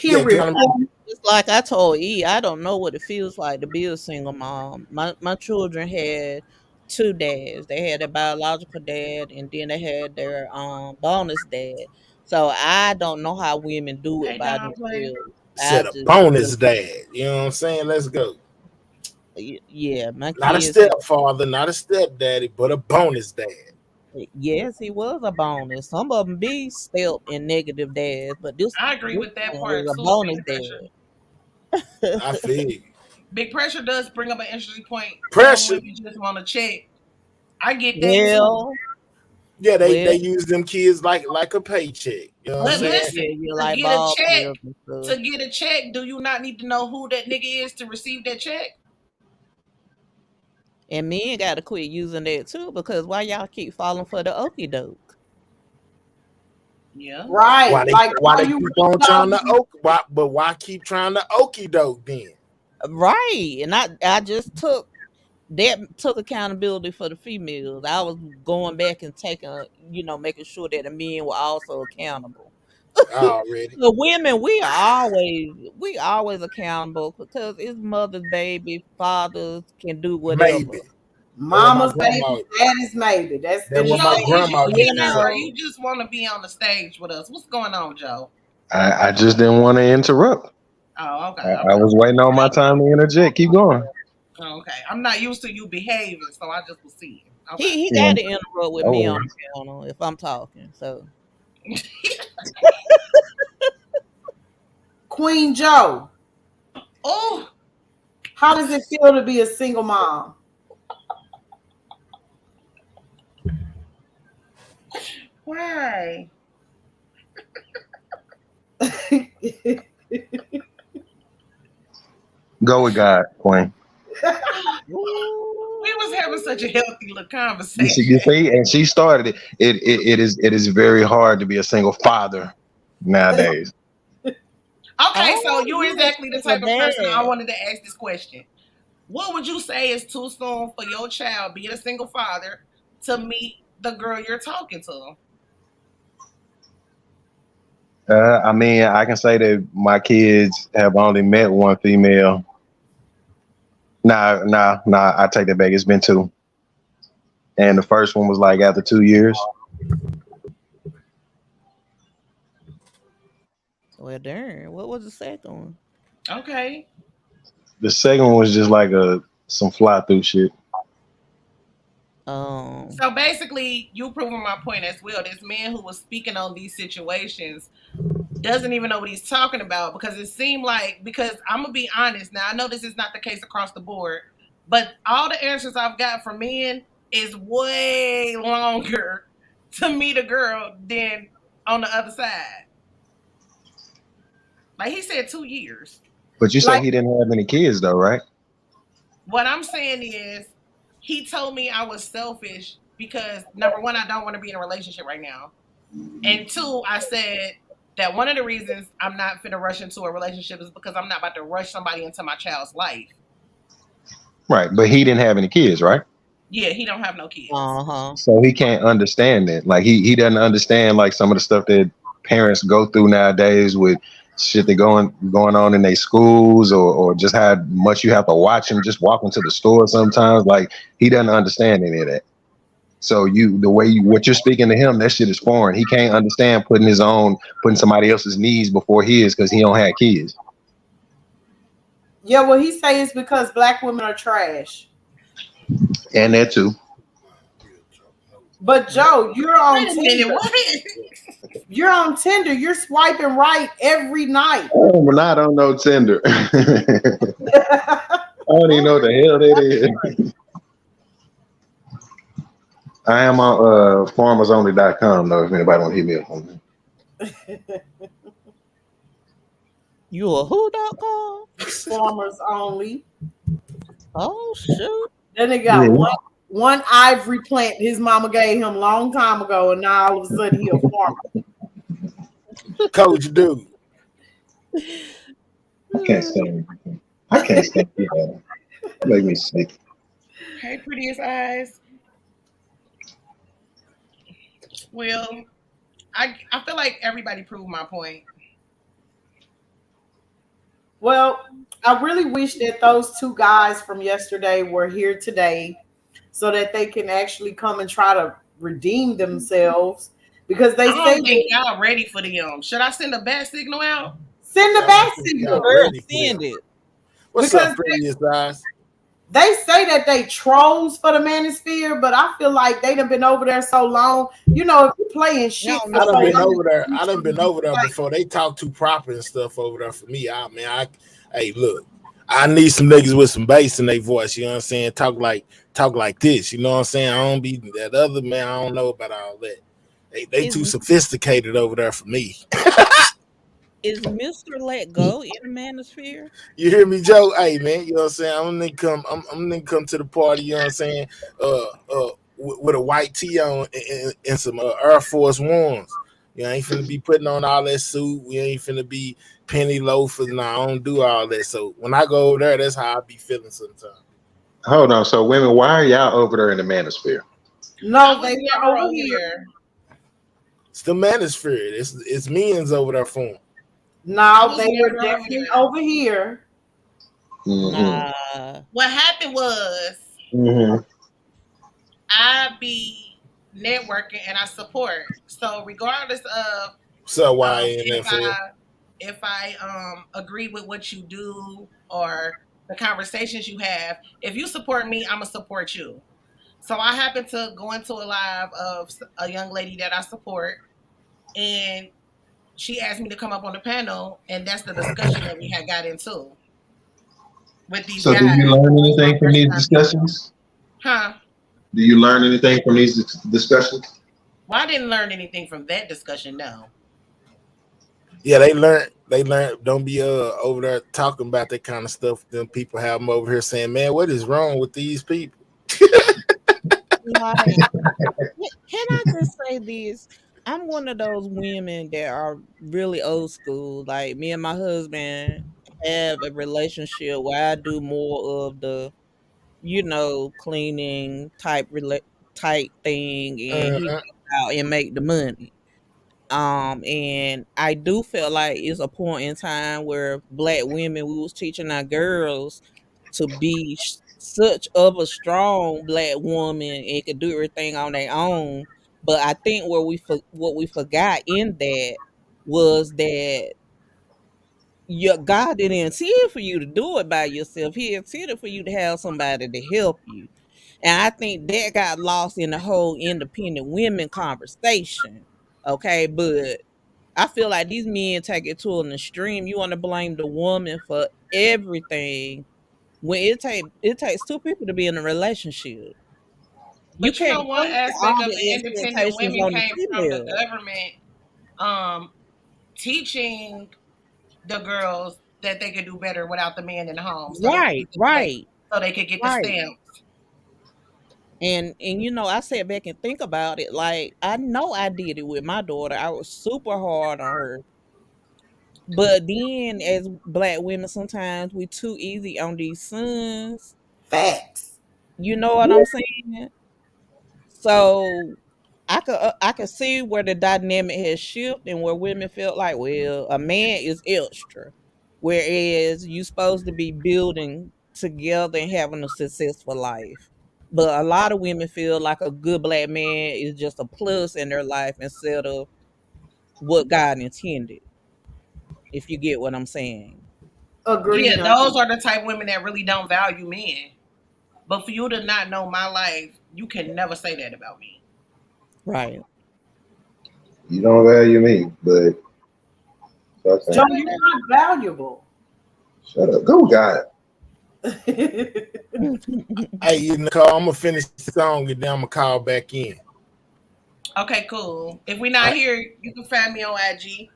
Speaker 5: Yeah,
Speaker 3: Period.
Speaker 5: kind of.
Speaker 4: Just like I told E, I don't know what it feels like to be a single mom. My children had two dads. They had their biological dad, and then they had their bonus dad. So I don't know how women do it
Speaker 2: Hey,
Speaker 4: by
Speaker 2: Don, play.
Speaker 4: themselves. I
Speaker 5: Said a
Speaker 4: just
Speaker 5: bonus
Speaker 4: really,
Speaker 5: dad. You know what I'm saying? Let's go.
Speaker 4: yeah, my
Speaker 5: Not a
Speaker 4: kids.
Speaker 5: stepfather, not a stepdaddy, but a bonus dad.
Speaker 4: Yes, he was a bonus. Some of them be step and negative dads, but this
Speaker 2: I agree
Speaker 4: this
Speaker 2: with that
Speaker 4: one was
Speaker 2: part
Speaker 4: a
Speaker 2: too,
Speaker 4: bonus
Speaker 2: Big Pressure.
Speaker 4: dad.
Speaker 5: I feel you.
Speaker 2: Big Pressure does bring up an interesting point. Some
Speaker 5: Pressure.
Speaker 2: women just want to check. I get that too.
Speaker 4: well,
Speaker 5: Yeah, they
Speaker 4: well,
Speaker 5: use them kids like a paycheck. You know what I'm
Speaker 2: But
Speaker 4: yeah,
Speaker 5: saying?
Speaker 2: listen,
Speaker 4: yeah, you
Speaker 2: to
Speaker 4: like
Speaker 2: get a
Speaker 4: ball
Speaker 2: check,
Speaker 4: pills and stuff.
Speaker 2: do you not need to know who that nigga is to receive that check?
Speaker 4: And men gotta quit using that too because why y'all keep falling for the okie doke?
Speaker 2: Yeah.
Speaker 3: Right. Like
Speaker 5: Why
Speaker 3: why
Speaker 5: they
Speaker 3: you
Speaker 5: keep
Speaker 3: read
Speaker 5: on
Speaker 3: all
Speaker 5: trying to
Speaker 3: these
Speaker 5: why keep trying to okey doke then?
Speaker 4: Right. And I just took accountability for the females. I was going back and taking making sure that the men were also accountable.
Speaker 5: already.
Speaker 4: The women, we always accountable because it's mother's baby, fathers can do
Speaker 5: Maybe
Speaker 4: whatever.
Speaker 5: that what my
Speaker 3: Mama's
Speaker 5: grandma.
Speaker 3: baby, daddy's maybe. That's
Speaker 5: That
Speaker 3: been the
Speaker 5: what my
Speaker 2: Joe, is
Speaker 3: saying.
Speaker 2: you
Speaker 5: grandma
Speaker 2: a
Speaker 5: used
Speaker 4: You
Speaker 5: to
Speaker 2: guest or
Speaker 5: say.
Speaker 4: know,
Speaker 2: you just want to be on the stage with us? What's going on, Joe?
Speaker 6: I just didn't want to interrupt.
Speaker 2: Oh, okay,
Speaker 6: I
Speaker 2: okay,
Speaker 6: was waiting on my time to interject. Keep going.
Speaker 2: okay. I'm not used to you behaving, so I just was seeing. Okay.
Speaker 4: he
Speaker 6: Yeah,
Speaker 4: got to interrupt with
Speaker 6: no
Speaker 4: me on
Speaker 6: worries.
Speaker 4: the panel if I'm talking. So
Speaker 3: Queen Joe,
Speaker 2: Oh,
Speaker 3: how does it feel to be a single mom?
Speaker 2: why?
Speaker 6: Go with God, Queen.
Speaker 2: We was having such a healthy little
Speaker 6: You
Speaker 2: conversation.
Speaker 6: see, and she started it. It is very hard to be a single father nowadays.
Speaker 2: Okay, so
Speaker 4: oh,
Speaker 2: you're
Speaker 4: you a
Speaker 2: exactly the
Speaker 4: single
Speaker 2: type of person I
Speaker 4: dad.
Speaker 2: wanted to ask this question. What would you say is too soon for your child, being a single father, to meet the girl you're talking to?
Speaker 6: I mean, I can say that my kids have only met one female. Nah. I take that back. It's been two, and the first one was like after 2 years.
Speaker 4: Well, darn. What was the second one?
Speaker 2: Okay.
Speaker 6: The second one was just like some fly through shit.
Speaker 4: Um,
Speaker 2: So basically, you proving my point as well. This man who was speaking on these situations doesn't even know what he's talking about, because it seemed like, because I'm gonna be honest now, I know this is not the case across the board, but all the answers I've got from men is way longer to meet a girl than on the other side. Like he said 2 years.
Speaker 6: But you say
Speaker 3: Like,
Speaker 6: he didn't have any kids though, right?
Speaker 2: What I'm saying is, he told me I was selfish because number one, I don't want to be in a relationship right now. And two, I said that one of the reasons I'm not finna rush into a relationship is because I'm not about to rush somebody into my child's life.
Speaker 6: Right, but he didn't have any kids, right?
Speaker 2: Yeah, he don't have no kids.
Speaker 4: uh-huh.
Speaker 6: So he can't understand it. Like he doesn't understand like some of the stuff that parents go through nowadays with shit that going on in their schools, or just how much you have to watch him just walking to the store sometimes. Like he doesn't understand any of that. So what you're speaking to him, that shit is foreign. He can't understand putting somebody else's needs before his because he don't have kids.
Speaker 3: yeah, what he say is because black women are trash.
Speaker 6: And that too.
Speaker 3: But Joe, you're on
Speaker 2: Wait a minute,
Speaker 3: Tinder.
Speaker 2: what?
Speaker 3: You're on Tinder. You're swiping right every night.
Speaker 6: Oh, we're not on no Tinder. I don't even know what the hell that is. I am on farmersonly.com though, if anybody want to hit me up on that.
Speaker 4: You a who.com?
Speaker 3: Farmers only.
Speaker 4: Oh shoot.
Speaker 3: Then they got
Speaker 6: Yeah.
Speaker 3: one ivory plant his mama gave him a long time ago, and now all of a sudden he a farmer.
Speaker 5: Coach dude.
Speaker 6: I can't stand it. I can't stand it. Make me sick.
Speaker 2: Hey, prettiest eyes. Well, I feel like everybody proved my point.
Speaker 3: Well, I really wish that those two guys from yesterday were here today so that they can actually come and try to redeem themselves because they
Speaker 2: I
Speaker 3: say
Speaker 2: don't think y'all ready for them. Should I send a bad signal out?
Speaker 3: send the
Speaker 5: I
Speaker 3: back
Speaker 5: don't think
Speaker 3: signal
Speaker 5: y'all ready for
Speaker 4: Send
Speaker 5: them.
Speaker 4: it.
Speaker 5: What's
Speaker 3: because
Speaker 5: up, prettiest eyes?
Speaker 3: they say that they trolls for the manosphere, but I feel like they done been over there so long. You know, if you're playing shit
Speaker 4: Y'all
Speaker 3: for
Speaker 5: I
Speaker 3: so
Speaker 5: done
Speaker 4: know
Speaker 5: been
Speaker 4: that.
Speaker 3: long,
Speaker 5: over there. I
Speaker 3: you
Speaker 5: done
Speaker 3: should
Speaker 5: been
Speaker 3: be
Speaker 5: over there
Speaker 3: like,
Speaker 5: before. They talk too proper and stuff over there for me. Hey, look, I need some niggas with some bass in their voice. You know what I'm saying? Talk like this. You know what I'm saying? I don't be that other man. I don't know about all that. They
Speaker 4: Is
Speaker 5: too sophisticated over there for me.
Speaker 4: is Mr. Let Go in the manosphere?
Speaker 5: You hear me, Joe? Hey, man. You know what I'm saying? I'm gonna come to the party. You know what I'm saying? With a white tee on and some Air Force Ones. You ain't finna be putting on all that suit. We ain't finna be penny loafers. Nah, I don't do all that. So when I go over there, that's how I be feeling sometimes.
Speaker 6: Hold on. So women, why are y'all over there in the manosphere?
Speaker 2: I
Speaker 3: no,
Speaker 2: was
Speaker 3: they were
Speaker 2: never
Speaker 3: over
Speaker 2: over
Speaker 3: here.
Speaker 2: there.
Speaker 5: It's the manosphere. It's men's over there for 'em.
Speaker 2: I
Speaker 3: No,
Speaker 2: was
Speaker 3: they were
Speaker 2: never over
Speaker 3: definitely
Speaker 2: there.
Speaker 3: over here.
Speaker 6: Mm-hmm.
Speaker 4: Nah.
Speaker 2: What happened was
Speaker 6: Mm-hmm.
Speaker 2: I be networking and I support. So regardless of
Speaker 5: So
Speaker 2: if
Speaker 5: YNFL.
Speaker 2: I agree with what you do or the conversations you have, if you support me, I'm gonna support you. So I happened to go into a live of a young lady that I support, and she asked me to come up on the panel, and that's the discussion that we had got into with these
Speaker 6: So, do
Speaker 2: guys.
Speaker 6: you
Speaker 2: It
Speaker 6: learn
Speaker 2: was my
Speaker 6: anything from
Speaker 2: first
Speaker 6: these
Speaker 2: time meeting them.
Speaker 6: discussions?
Speaker 2: Huh?
Speaker 6: Do you learn anything from these discussions?
Speaker 2: Well, I didn't learn anything from that discussion, no.
Speaker 5: Yeah, they learn. Don't be over there talking about that kind of stuff. Then people have them over here saying, "Man, what is wrong with these people?"
Speaker 4: Like, can I just say this? I'm one of those women that are really old school. Like me and my husband have a relationship where I do more of the, cleaning type thing, and he
Speaker 5: Uh-huh.
Speaker 4: go out and make the money. And I do feel like it's a point in time where black women, we was teaching our girls to be such of a strong black woman and could do everything on their own. But I think what we forgot in that was that your God didn't intend for you to do it by yourself. He intended for you to have somebody to help you. And I think that got lost in the whole independent women conversation. Okay, but I feel like these men take it to an extreme. You want to blame the woman for everything when it takes two people to be in a relationship. You
Speaker 2: But you
Speaker 4: can't
Speaker 2: know, one
Speaker 4: put
Speaker 2: aspect
Speaker 4: all
Speaker 2: of
Speaker 4: the
Speaker 2: the independent
Speaker 4: expectations
Speaker 2: women
Speaker 4: on the
Speaker 2: came from the
Speaker 4: female.
Speaker 2: government um, teaching the girls that they could do better without the man in the home,
Speaker 4: Right, right,
Speaker 2: so they could get the
Speaker 4: right.
Speaker 2: stamps.
Speaker 4: And I sat back and think about it. Like I know I did it with my daughter. I was super hard on her. But then as black women, sometimes we too easy on these sons.
Speaker 3: Facts.
Speaker 4: You know what I'm saying? So I could see where the dynamic has shifted and where women felt like, well, a man is extra, whereas you supposed to be building together and having a successful life. But a lot of women feel like a good black man is just a plus in their life instead of what God intended. If you get what I'm saying,
Speaker 2: Yeah,
Speaker 3: Agreed on
Speaker 2: those
Speaker 3: that.
Speaker 2: are the type of women that really don't value men. But for you to not know my life, you can never say that about me.
Speaker 4: right?
Speaker 6: You don't value me, but it's
Speaker 3: Joe,
Speaker 6: okay.
Speaker 3: you're not valuable.
Speaker 6: Shut up. Go, God.
Speaker 5: Hey, Nicole, I'm gonna finish the song and then I'm gonna call back in.
Speaker 2: Okay, cool. If we're not
Speaker 5: I
Speaker 2: here, you can find me on IG.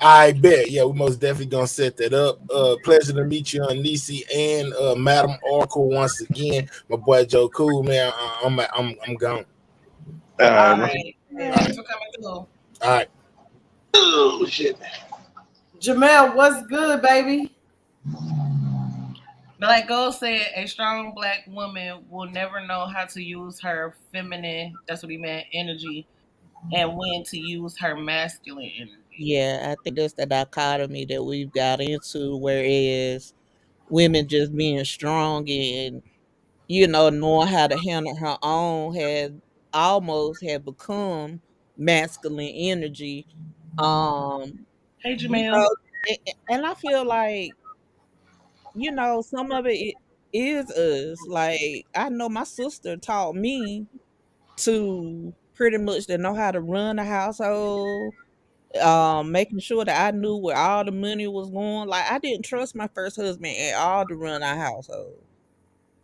Speaker 5: I bet. Yeah, we most definitely gonna set that up. Pleasure to meet you, Nisi and Madam Oracle once again. My boy Joe Cool, man. I'm gone.
Speaker 6: All
Speaker 2: All
Speaker 6: right, man.
Speaker 2: right.
Speaker 5: All right.
Speaker 2: Thanks for coming through.
Speaker 5: All right.
Speaker 6: Oh shit.
Speaker 3: Jamel, what's good, baby?
Speaker 2: But like Gold said, a strong black woman will never know how to use her feminine, that's what he meant, energy, and when to use her masculine energy.
Speaker 4: Yeah, I think that's the dichotomy that we've got into, whereas women just being strong and knowing how to handle her own has almost have become masculine energy. Um,
Speaker 2: Hey,
Speaker 4: you
Speaker 2: Jamel.
Speaker 4: know, and I feel like, some of it is us. Like I know my sister taught me to pretty much to know how to run a household, making sure that I knew where all the money was going. Like I didn't trust my first husband at all to run our household.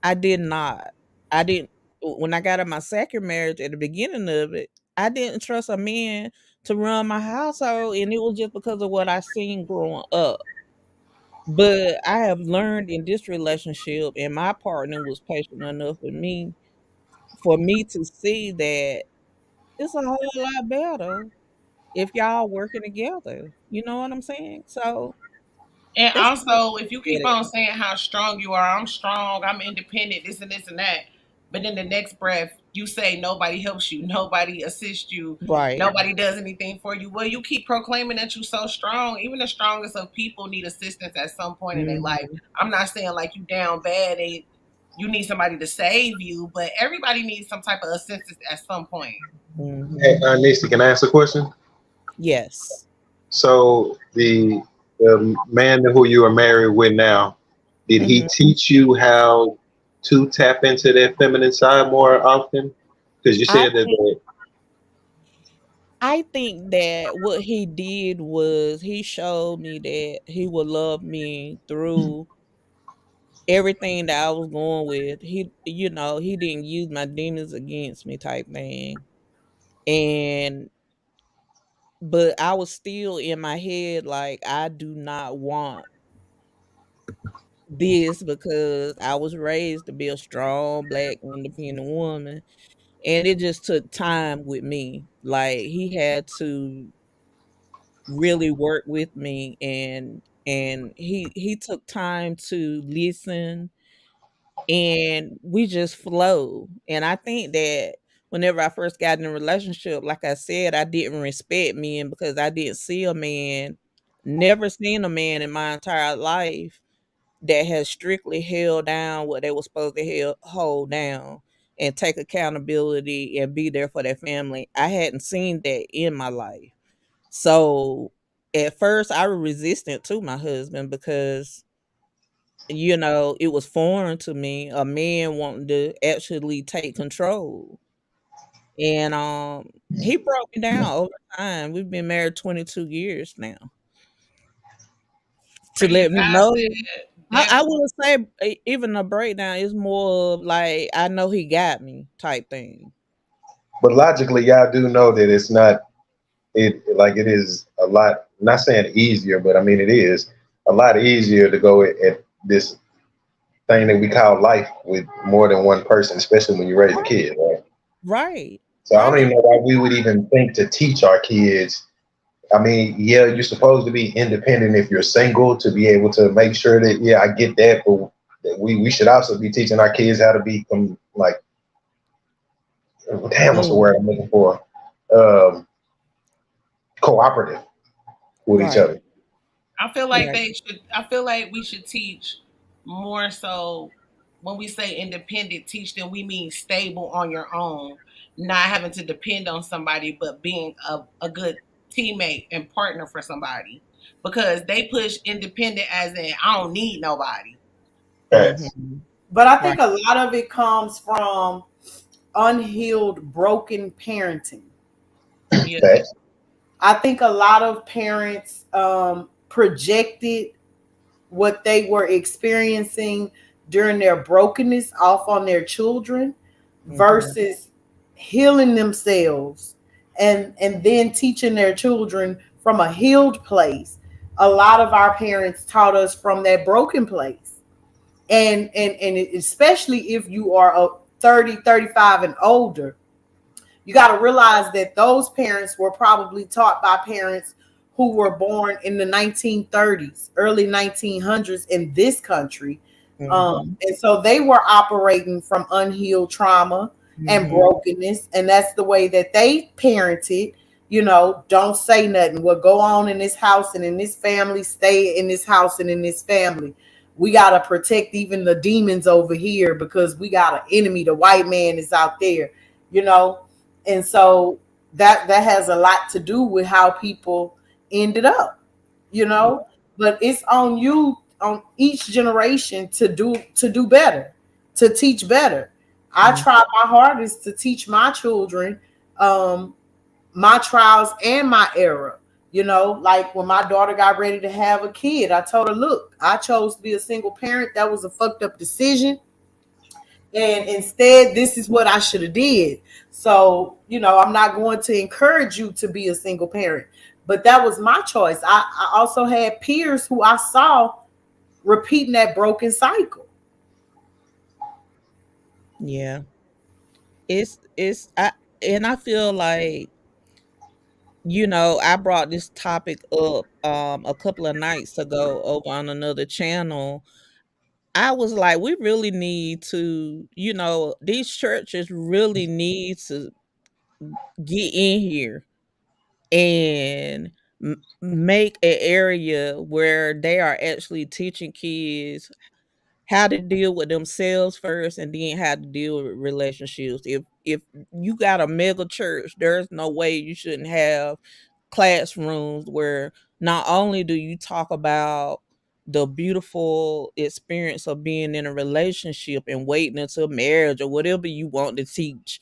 Speaker 4: I did not. I didn't when I got in my second marriage at the beginning of it, I didn't trust a man to run my household, and it was just because of what I seen growing up. But I have learned in this relationship, and my partner was patient enough with me for me to see that it's a whole lot better if y'all working together. You know what I'm saying? So
Speaker 2: And
Speaker 4: that's how I
Speaker 2: also, if
Speaker 4: look
Speaker 2: you
Speaker 4: at
Speaker 2: keep
Speaker 4: it.
Speaker 2: on saying how strong you are, I'm strong, I'm independent, this and this and that. But then the next breath, you say nobody helps you, nobody assists you,
Speaker 4: Right.
Speaker 2: nobody does anything for you. Well, you keep proclaiming that you're so strong. Even the strongest of people need assistance at some point in their life.
Speaker 4: Mhm.
Speaker 2: I'm not saying like you down bad, you need somebody to save you, but everybody needs some type of assistance at some point.
Speaker 6: Hey,
Speaker 4: Mhm.
Speaker 6: Nisa, can I ask a question?
Speaker 4: Yes.
Speaker 6: So the man who you are married with now, did he
Speaker 4: Mhm.
Speaker 6: teach you how to tap into that feminine side more often? Because you
Speaker 4: I
Speaker 6: said that.
Speaker 4: think I think that what he did was he showed me that he would love me through everything that I was going with. He didn't use my demons against me type thing. And but I was still in my head like I do not want this because I was raised to be a strong black independent woman. And it just took time with me. Like he had to really work with me, and he took time to listen, and we just flow. And I think that whenever I first got in a relationship, like I said, I didn't respect men because I didn't see a man, never seen a man in my entire life that has strictly held down what they were supposed to hold down and take accountability and be there for their family. I hadn't seen that in my life. So at first I was resistant to my husband because it was foreign to me, a man wanting to actually take control. And he broke me down over time. We've been married 22 years now. To
Speaker 2: Praise
Speaker 4: let me
Speaker 2: God
Speaker 4: know,
Speaker 2: said that.
Speaker 4: I wouldn't say even a breakdown is more of like I know he got me type thing.
Speaker 6: But logically, y'all do know that it's not it like it is a lot. Not saying easier, but I mean it is a lot easier to go at this thing that we call life with more than one person, especially when you raise a
Speaker 4: Right.
Speaker 6: kid, right?
Speaker 4: Right.
Speaker 6: So I don't
Speaker 4: Right.
Speaker 6: even know why we would even think to teach our kids. I mean, yeah, you're supposed to be independent if you're single to be able to make sure that, yeah, I get that, but we should also be teaching our kids how to be like, damn, what's the word
Speaker 4: Mm,
Speaker 6: I'm looking for? Um, Cooperative with each
Speaker 4: right.
Speaker 6: other.
Speaker 2: I feel like
Speaker 4: Right.
Speaker 2: they should. I feel like we should teach more so when we say independent. Teach them we mean stable on your own, not having to depend on somebody, but being a good teammate and partner for somebody. Because they push independent as in I don't need nobody.
Speaker 6: Facts.
Speaker 4: Mhm.
Speaker 3: But I
Speaker 4: Right.
Speaker 3: think a lot of it comes from unhealed, broken parenting.
Speaker 2: Yeah,
Speaker 6: Facts.
Speaker 3: I think a lot of parents projected what they were experiencing during their brokenness off on their children
Speaker 4: Mhm.
Speaker 3: versus healing themselves and then teaching their children from a healed place. A lot of our parents taught us from that broken place. And especially if you are a 30, 35 and older, you got to realize that those parents were probably taught by parents who were born in the 1930s, early 1900s in this country.
Speaker 4: Mhm.
Speaker 3: And so they were operating from unhealed trauma and
Speaker 4: Mhm.
Speaker 3: brokenness. And that's the way that they parented. Don't say nothing. What go on in this house and in this family, stay in this house and in this family. We got to protect even the demons over here because we got an enemy. The white man is out there, you know and so that has a lot to do with how people ended up you
Speaker 4: Yeah.
Speaker 3: know but it's on you, on each generation, to do better, to teach better. I
Speaker 4: Mm.
Speaker 3: try my hardest to teach my children um my trials and my error. Like when my daughter got ready to have a kid, I told her, look, I chose to be a single parent. That was a fucked up decision, and instead this is what I should have did. So I'm not going to encourage you to be a single parent, but that was my choice. I also had peers who I saw repeating that broken cycle.
Speaker 4: Yeah. I feel like I brought this topic up a couple of nights ago over on another channel. I was like, we really need to, these churches really need to get in here and make an area where they are actually teaching kids how to deal with themselves first and then how to deal with relationships. If you got a mega church, there's no way you shouldn't have classrooms where not only do you talk about the beautiful experience of being in a relationship and waiting until marriage or whatever you want to teach,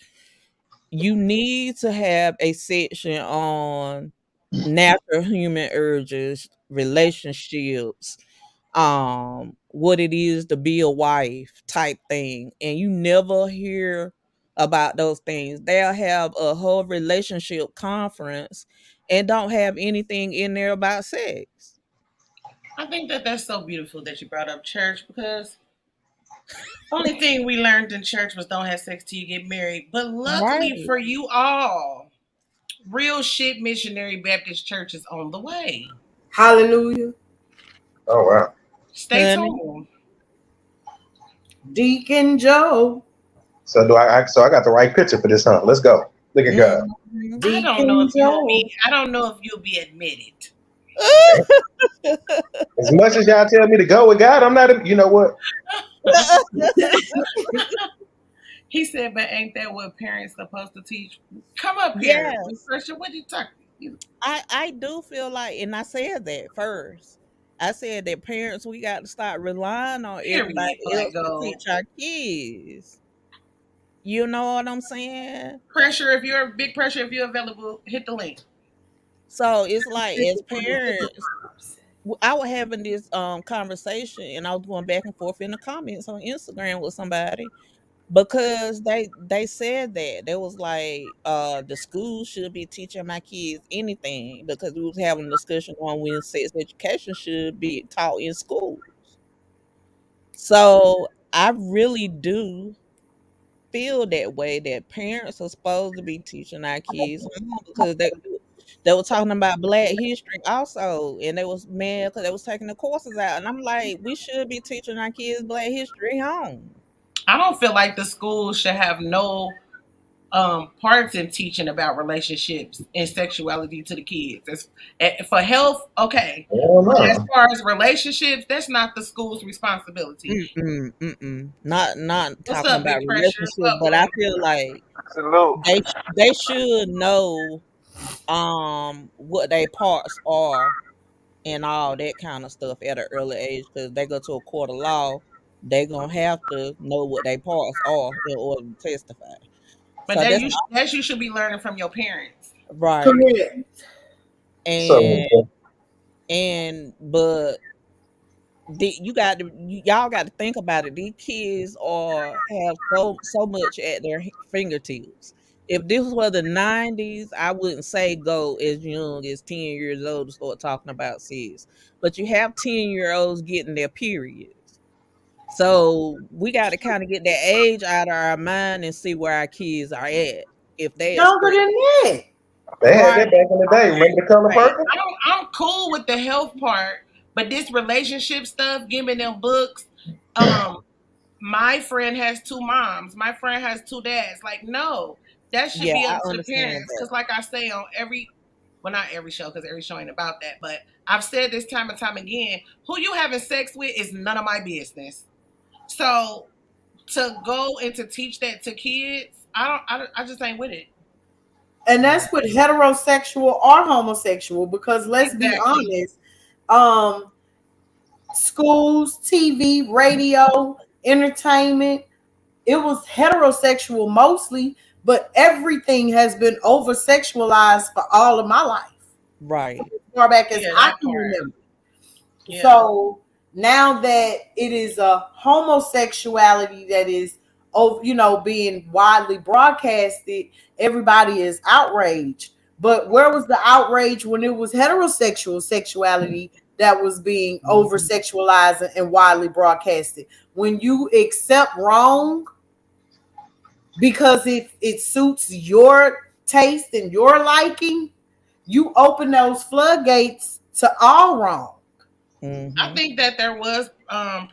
Speaker 4: you need to have a section on natural human urges, relationships, what it is to be a wife type thing. And you never hear about those things. They'll have a whole relationship conference and don't have anything in there about sex.
Speaker 2: I think that that's so beautiful that you brought up church because only thing we learned in church was don't have sex till you get married. But luckily
Speaker 4: Right.
Speaker 2: for you all, real shit missionary Baptist church is on the way.
Speaker 3: Hallelujah.
Speaker 6: Oh wow.
Speaker 2: Stay
Speaker 4: Honey.
Speaker 2: tuned.
Speaker 3: Deacon Joe.
Speaker 6: So so I got the right picture for this, huh? Let's go. Look at God.
Speaker 4: Mhm.
Speaker 2: I don't know
Speaker 3: Deacon
Speaker 2: if you'll
Speaker 3: Joe.
Speaker 2: be. I don't know if you'll be admitted.
Speaker 6: As much as y'all tell me to go with God, I'm not. You know what?
Speaker 2: He said, "But ain't that what parents supposed to teach?" Come up here,
Speaker 4: Yes.
Speaker 2: refresher. What you talking?
Speaker 4: I do feel like, and I said that first. I said that parents, we got to start relying on
Speaker 2: Period.
Speaker 4: everybody
Speaker 2: Black
Speaker 4: else to
Speaker 2: gold.
Speaker 4: teach our kids. You know what I'm saying?
Speaker 2: Pressure. If you're big pressure, if you're available, hit the link.
Speaker 4: So it's like, as parents, I was having this conversation, and I was going back and forth in the comments on Instagram with somebody because they said that they was like, the school should be teaching my kids anything, because we was having a discussion on when sex education should be taught in schools. So I really do feel that way, that parents are supposed to be teaching our kids because they were talking about Black history also, and they was mad because they was taking the courses out, and I'm like, we should be teaching our kids Black history home.
Speaker 2: I don't feel like the school should have no parts in teaching about relationships and sexuality to the kids. For health, okay,
Speaker 6: Hell
Speaker 2: but as
Speaker 6: no.
Speaker 2: far as relationships, that's not the school's responsibility.
Speaker 4: Mm-mm, mm-mm. Not
Speaker 2: What's
Speaker 4: talking
Speaker 2: up,
Speaker 4: about
Speaker 2: big pressure?
Speaker 4: relationship,
Speaker 2: What's up,
Speaker 4: but I
Speaker 2: boo?
Speaker 4: feel like
Speaker 7: Salute.
Speaker 4: they should know what their parts are and all that kind of stuff at an early age, because they go to a court of law, they gonna have to know what their parts are in order to testify.
Speaker 2: But
Speaker 4: So that's
Speaker 2: that you should be learning from your parents.
Speaker 4: right.
Speaker 3: Correct.
Speaker 4: And
Speaker 6: So
Speaker 4: but y'all got to think about it. These kids are have so much at their fingertips. If this was the 90s, I wouldn't say go as young as 10 years old to start talking about sex. But you have 10-year-olds getting their periods. So we got to kind of get that age out of our mind and see where our kids are at. If they
Speaker 3: Younger
Speaker 4: expect
Speaker 3: than that.
Speaker 6: they had
Speaker 4: right,
Speaker 6: that back in the day. Remember the color
Speaker 4: right,
Speaker 6: purple?
Speaker 2: I'm cool with the health part, but this relationship stuff, giving them books. Um, my friend has two moms. My friend has two dads. Like, no, that should
Speaker 4: yeah,
Speaker 2: be
Speaker 4: I
Speaker 2: up to the
Speaker 4: understand
Speaker 2: parents.
Speaker 4: that.
Speaker 2: Because, like I say on well, not every show, because every show ain't about that. But I've said this time and time again: who you having sex with is none of my business. So to go and to teach that to kids, I just ain't with it.
Speaker 3: And that's with heterosexual or homosexual, because let's be
Speaker 2: Exactly.
Speaker 3: honest, um, schools, TV, radio, entertainment, it was heterosexual mostly, but everything has been over sexualized for all of my life,
Speaker 4: Right,
Speaker 3: as far back as
Speaker 2: Yeah,
Speaker 3: I
Speaker 2: that
Speaker 3: can
Speaker 2: part.
Speaker 3: remember.
Speaker 2: Yeah.
Speaker 3: So now that it is a homosexuality that is, oh, being widely broadcasted, everybody is outraged. But where was the outrage when it was heterosexual sexuality that was being over sexualized and widely broadcasted? When you accept wrong because it suits your taste and your liking, you open those floodgates to all wrong.
Speaker 2: I
Speaker 4: Hmm.
Speaker 2: think that there was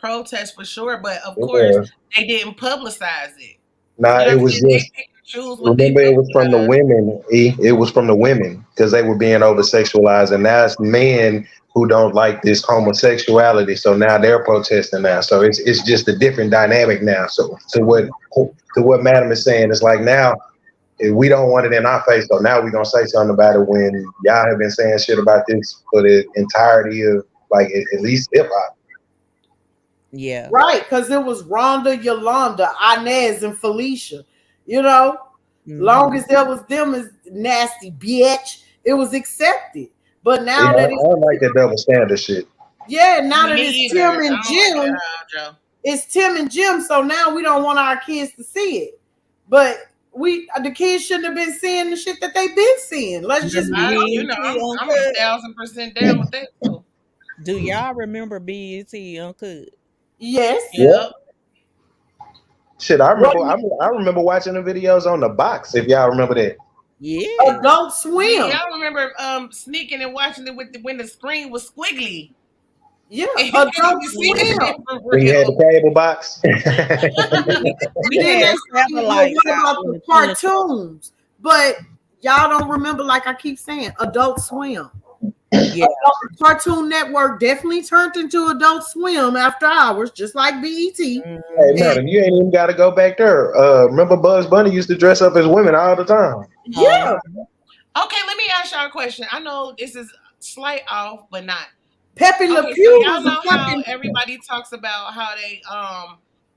Speaker 2: protests for sure, but of
Speaker 6: It
Speaker 2: course
Speaker 6: was.
Speaker 2: they didn't publicize it.
Speaker 6: Nah,
Speaker 2: You know
Speaker 6: it
Speaker 2: what I'm
Speaker 6: was
Speaker 2: saying? They
Speaker 6: just,
Speaker 2: pick and choose what they
Speaker 6: remember, it was from the
Speaker 2: publicize.
Speaker 6: women. It was from the women because they were being over sexualized, and now it's men who don't like this homosexuality. So now they're protesting now. So it's just a different dynamic now. So to what Madam is saying, it's like now we don't want it in our face. So now we're gonna say something about it when y'all have been saying shit about this for the entirety of like at least hip hop.
Speaker 4: Yeah.
Speaker 3: Right, because it was Rhonda, Yolanda, Inez, and Felicia. You know, long
Speaker 4: Hmm.
Speaker 3: as there was them as nasty bitch, it was accepted. But
Speaker 6: Yeah,
Speaker 3: now
Speaker 6: I
Speaker 3: that it's
Speaker 6: don't like that double standard shit.
Speaker 3: yeah, now that
Speaker 2: Me
Speaker 3: it's
Speaker 2: either.
Speaker 3: Tim
Speaker 2: I
Speaker 3: and
Speaker 2: don't like it
Speaker 3: Jim,
Speaker 2: at all, Joe.
Speaker 3: it's Tim and Jim. So now we don't want our kids to see it. But the kids shouldn't have been seeing the shit that they've been seeing. Let's just
Speaker 4: Remember
Speaker 3: be
Speaker 4: BET
Speaker 2: I'm
Speaker 4: Uncut?
Speaker 2: 1,000% down with that too.
Speaker 4: Do y'all remember BET Uncut?
Speaker 3: yes.
Speaker 6: Yeah.
Speaker 2: Yep.
Speaker 6: Shit, I
Speaker 3: What
Speaker 6: remember. I remember watching the videos on the box. If y'all remember that.
Speaker 4: Yes.
Speaker 3: Adult
Speaker 2: Yeah,
Speaker 3: Swim.
Speaker 2: I remember sneaking and watching it with when the screen was squiggly.
Speaker 3: Yeah,
Speaker 2: And you couldn't
Speaker 3: Adult
Speaker 2: even see the
Speaker 3: Swim.
Speaker 2: shit for
Speaker 6: When you had the
Speaker 2: real.
Speaker 6: cable box.
Speaker 4: We
Speaker 3: Then
Speaker 4: had
Speaker 3: they say, well,
Speaker 4: satellites
Speaker 3: what
Speaker 4: out
Speaker 3: about
Speaker 4: in
Speaker 3: the
Speaker 4: the country.
Speaker 3: cartoons? But y'all don't remember, like I keep saying, Adult Swim.
Speaker 4: Yeah.
Speaker 3: Cartoon Network definitely turned into Adult Swim after hours, just like BET.
Speaker 6: Hey,
Speaker 4: Hmm.
Speaker 3: And
Speaker 6: madam, you ain't even got to go back there. Remember Bugs Bunny used to dress up as women all the time.
Speaker 4: Uh,
Speaker 3: yeah,
Speaker 2: Okay, let me ask y'all a question. I know this is slight off, but not.
Speaker 3: Pepe Le
Speaker 2: Okay, so
Speaker 3: Pew
Speaker 2: y'all
Speaker 3: was a
Speaker 2: know how
Speaker 3: fucking
Speaker 2: everybody talks about how they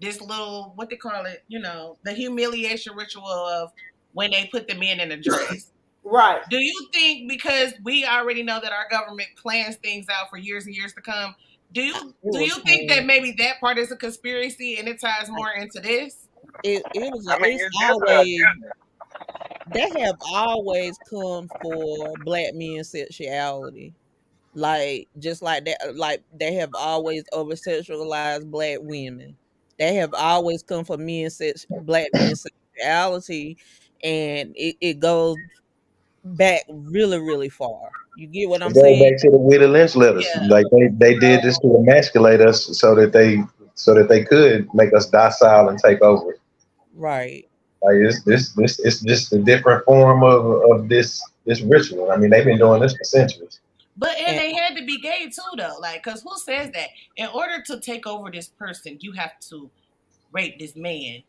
Speaker 2: this little what they call it, the humiliation ritual of when they put the men in a dress.
Speaker 3: right.
Speaker 2: Do you think because we already know that our government plans things out for years and years to come, do you
Speaker 4: it
Speaker 2: do
Speaker 4: was
Speaker 2: you think that
Speaker 4: fun.
Speaker 2: maybe that part is a conspiracy and it ties more into this?
Speaker 4: It's always they have always come for black men's sexuality. Like just like that, like they have always over sexualized black women. They have always come for black men's sexuality, and it goes back really, really far. You get what
Speaker 6: It
Speaker 4: I'm
Speaker 6: goes
Speaker 4: saying?
Speaker 6: back to the Willie Lynch letters.
Speaker 2: Yeah.
Speaker 6: Like they did this to emasculate us so that they could make us docile and take over.
Speaker 4: Right.
Speaker 6: Like it's just a different form of this ritual. I mean, they've been doing this for centuries.
Speaker 2: But and
Speaker 4: And
Speaker 2: they had to be gay too though. Like, cause who says that? In order to take over this person, you have to rape this man,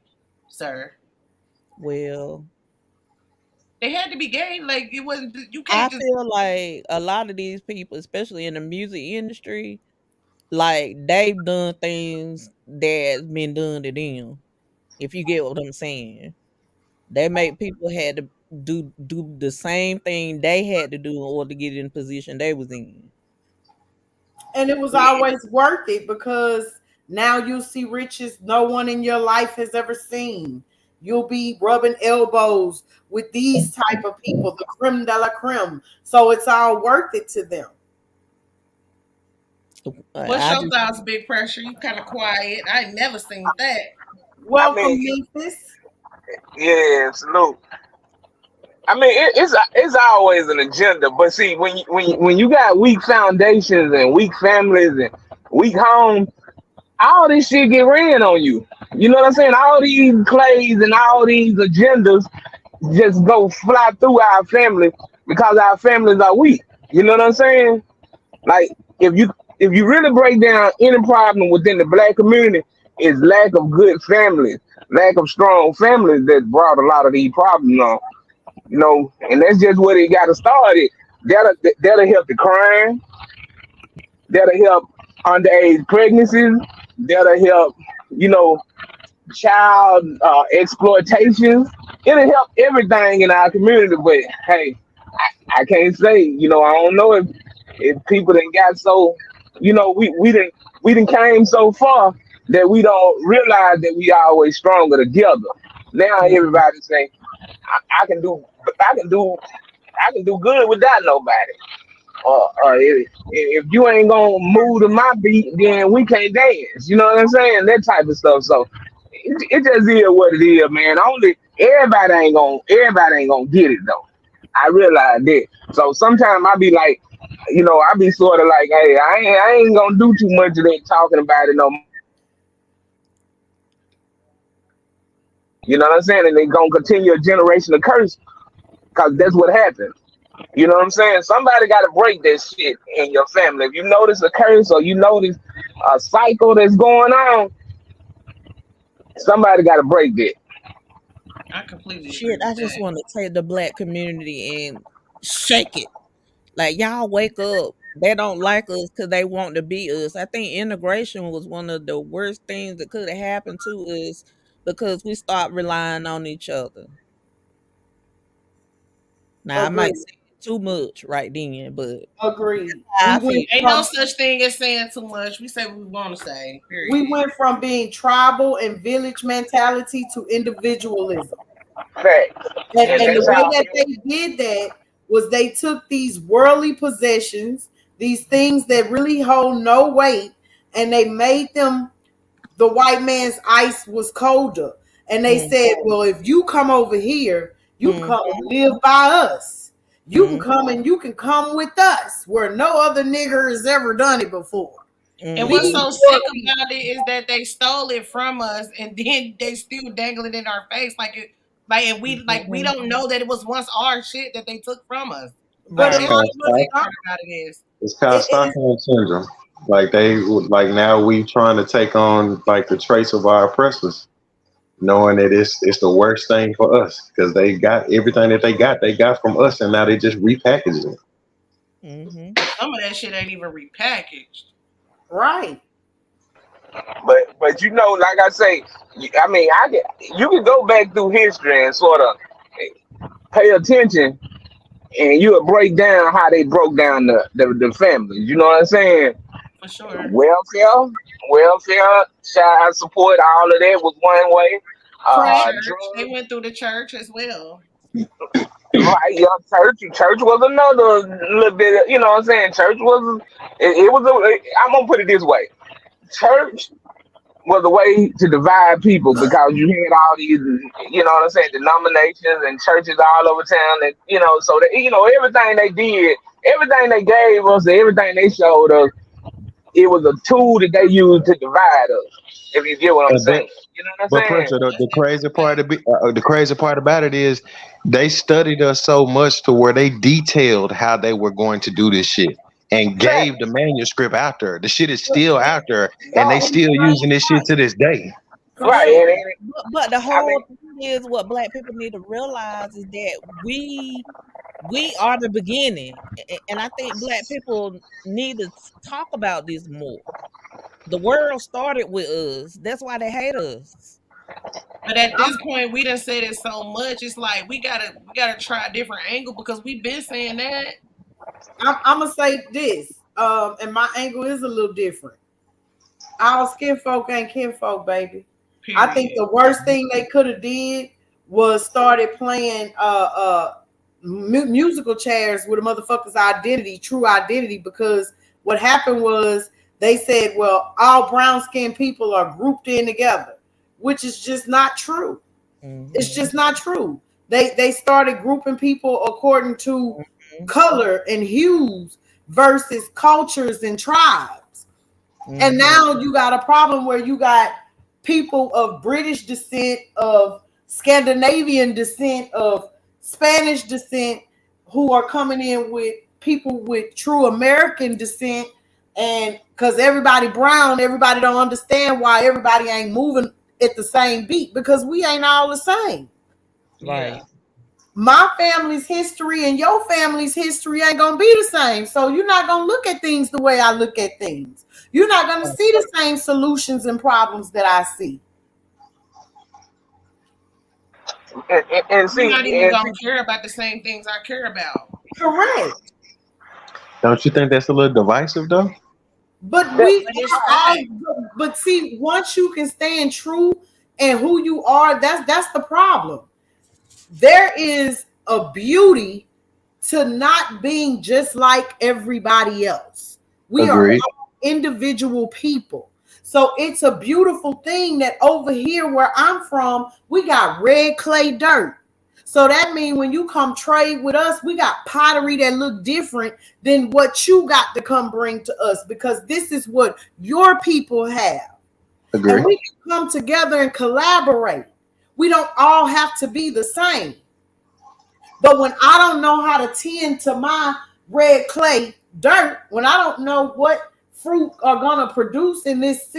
Speaker 2: sir.
Speaker 4: well,
Speaker 2: They had to be gay. Like it wasn't you
Speaker 4: I
Speaker 2: can't just
Speaker 4: feel like a lot of these people, especially in the music industry, like they've done things that's been done to them. If you get what I'm saying. They make people had to do the same thing they had to do in order to get in the position they was in.
Speaker 3: And it was always worth it because now you'll see riches no one in your life has ever seen. You'll be rubbing elbows with these type of people, the creme de la creme. So it's all worth it to them.
Speaker 2: what's
Speaker 4: I
Speaker 2: your
Speaker 4: just
Speaker 2: thoughts, big pressure? You kinda quiet. I ain't never seen that.
Speaker 7: I mean,
Speaker 3: Welcome, Memphis.
Speaker 7: yeah, salute. I mean, it's always an agenda, but see, when you got weak foundations and weak families and weak homes, all this shit get ran on you. You know what I'm saying? All these plays and all these agendas just go fly through our family because our families are weak. You know what I'm saying? Like if you if you really break down any problem within the black community, is lack of good families, lack of strong families that brought a lot of these problems on. And that's just what it got to start. It that'll help the crime. That'll help underage pregnancies. That'll help, you know, child exploitation. It'll help everything in our community. But hey, I can't say. I don't know if people that got so. We didn't came so far that we don't realize that we always stronger together. Now
Speaker 4: mhm,
Speaker 7: everybody say I can do good without nobody. Or if you ain't gonna move to my beat, then we can't dance. You know what I'm saying? That type of stuff. So it just is what it is, man. Only everybody ain't gonna get it though. I realize that. So sometimes I be like, I be sort of like, hey, I ain't gonna do too much of that talking about it no more. You know what I'm saying? And they gonna continue a generation of curse because that's what happened. You know what I'm saying? Somebody got to break that shit in your family. If you notice a curse or you notice a cycle that's going on, somebody got to break that.
Speaker 2: I completely agree
Speaker 4: Shit, I
Speaker 2: with
Speaker 4: just
Speaker 2: that.
Speaker 4: want to take the black community and shake it. Like y'all wake up. They don't like us because they want to be us. I think integration was one of the worst things that could have happened to us because we start relying on each other. Now I might
Speaker 3: Agreed.
Speaker 4: say too much right then, but
Speaker 3: Agreed.
Speaker 4: how I feel.
Speaker 2: Ain't no such thing as saying too much. We say what we want to say.
Speaker 3: We
Speaker 2: Period.
Speaker 3: went from being tribal and village mentality to individualism.
Speaker 7: Facts. And
Speaker 3: And the
Speaker 7: that's
Speaker 3: way
Speaker 7: how
Speaker 3: that they did that was they took these worldly possessions, these things that really hold no weight, and they made them the white man's ice was colder. And they
Speaker 4: Mm,
Speaker 3: said, well, if you come over here, you can
Speaker 4: mm,
Speaker 3: come and live by us. You can
Speaker 4: mm,
Speaker 3: come and you can come with us where no other nigger has ever done it before.
Speaker 2: And
Speaker 3: These
Speaker 2: what's
Speaker 4: mm,
Speaker 2: so
Speaker 3: poor
Speaker 2: sick
Speaker 3: people.
Speaker 2: about it is that they stole it from us, and then they still dangle it in our face and we
Speaker 4: mm.
Speaker 2: don't know that it was once our shit that they took from us.
Speaker 3: But
Speaker 2: Like
Speaker 3: it
Speaker 4: Right.
Speaker 2: that's
Speaker 6: called
Speaker 2: the
Speaker 3: but
Speaker 6: stock.
Speaker 2: sick part about it is.
Speaker 6: It's called
Speaker 3: it's
Speaker 6: Stockholm syndrome. Like like now we trying to take on like the traits of our oppressors, knowing that it's the worst thing for us because they got everything that they got from us, and now they just repackaging it.
Speaker 4: Mm-hmm.
Speaker 2: Some of that shit ain't even repackaged.
Speaker 3: right.
Speaker 7: but like I say, I mean, you can go back through history and sort of pay attention, and you'll break down how they broke down the families. You know what I'm saying?
Speaker 2: For sure.
Speaker 7: Welfare, child support, all of that was one way.
Speaker 2: The
Speaker 3: Crack.
Speaker 2: church, they
Speaker 7: Drug,
Speaker 2: went through the church as well.
Speaker 7: right? Yeah, church was another little bit. You know what I'm saying? Church was it was. I'm gonna put it this way: church was a way to divide people because you had all these, what I'm saying, denominations and churches all over town, and so that everything they did, everything they gave us, everything they showed us, it was a tool that they used to divide us. If you get what I'm
Speaker 6: And
Speaker 7: saying, you know what I'm
Speaker 6: but
Speaker 7: saying?
Speaker 6: pressure.
Speaker 2: That's definitely a fact.
Speaker 6: The crazy part about it is they studied us so much to where they detailed how they were going to do this shit and
Speaker 7: Fact,
Speaker 6: gave the manuscript out there. The shit is still out there, and they
Speaker 7: dog.
Speaker 3: In
Speaker 6: still
Speaker 3: plain
Speaker 6: using this shit
Speaker 3: sight.
Speaker 6: to this day.
Speaker 2: For
Speaker 7: Right,
Speaker 2: sure.
Speaker 4: But the
Speaker 7: I mean,
Speaker 4: whole thing is what black people need to realize is that we are the beginning, and I think black people need to talk about this more. The world started with us. That's why they hate us.
Speaker 2: But at
Speaker 3: I'm
Speaker 2: this point, we done said it so much. It's like we gotta try a different angle because we've been saying that.
Speaker 3: I'm gonna say this, and my angle is a little different. Our skin folk ain't kinfolk, baby. I think
Speaker 2: Period.
Speaker 3: the worst thing they could have did was started playing musical chairs with a motherfucker's identity, true identity, because what happened was they said, well, all brown skinned people are grouped in together, which is just not true. It's
Speaker 4: Mm-hmm.
Speaker 3: just not true. They started grouping people according to color and hues versus cultures and tribes. And
Speaker 4: Mm-hmm.
Speaker 3: now you got a problem where you got people of British descent, of Scandinavian descent, of Spanish descent who are coming in with people with true American descent. And because everybody brown, everybody don't understand why everybody ain't moving at the same beat because we ain't all the same.
Speaker 2: Yeah.
Speaker 4: Right.
Speaker 3: My family's history and your family's history ain't gonna be the same. So you're not gonna look at things the way I look at things. You're not gonna see the same solutions and problems that I see.
Speaker 7: and
Speaker 2: We're
Speaker 7: see,
Speaker 2: not even gonna care about the same things I care about.
Speaker 3: Correct.
Speaker 6: Don't you think that's a little divisive though?
Speaker 3: But
Speaker 7: that,
Speaker 3: we
Speaker 2: But it's
Speaker 3: are all,
Speaker 2: fact.
Speaker 3: but see, once you can stand true and who you are, that's the problem. There is a beauty to not being just like everybody else. We are
Speaker 6: Agreed.
Speaker 3: all individual people. So it's a beautiful thing that over here where I'm from, we got red clay dirt. So that means when you come trade with us, we got pottery that look different than what you got to come bring to us, because this is what your people have. And
Speaker 6: Agree.
Speaker 3: we can come together and collaborate. We don't all have to be the same. But when I don't know how to tend to my red clay dirt, when I don't know what fruit are gonna produce in this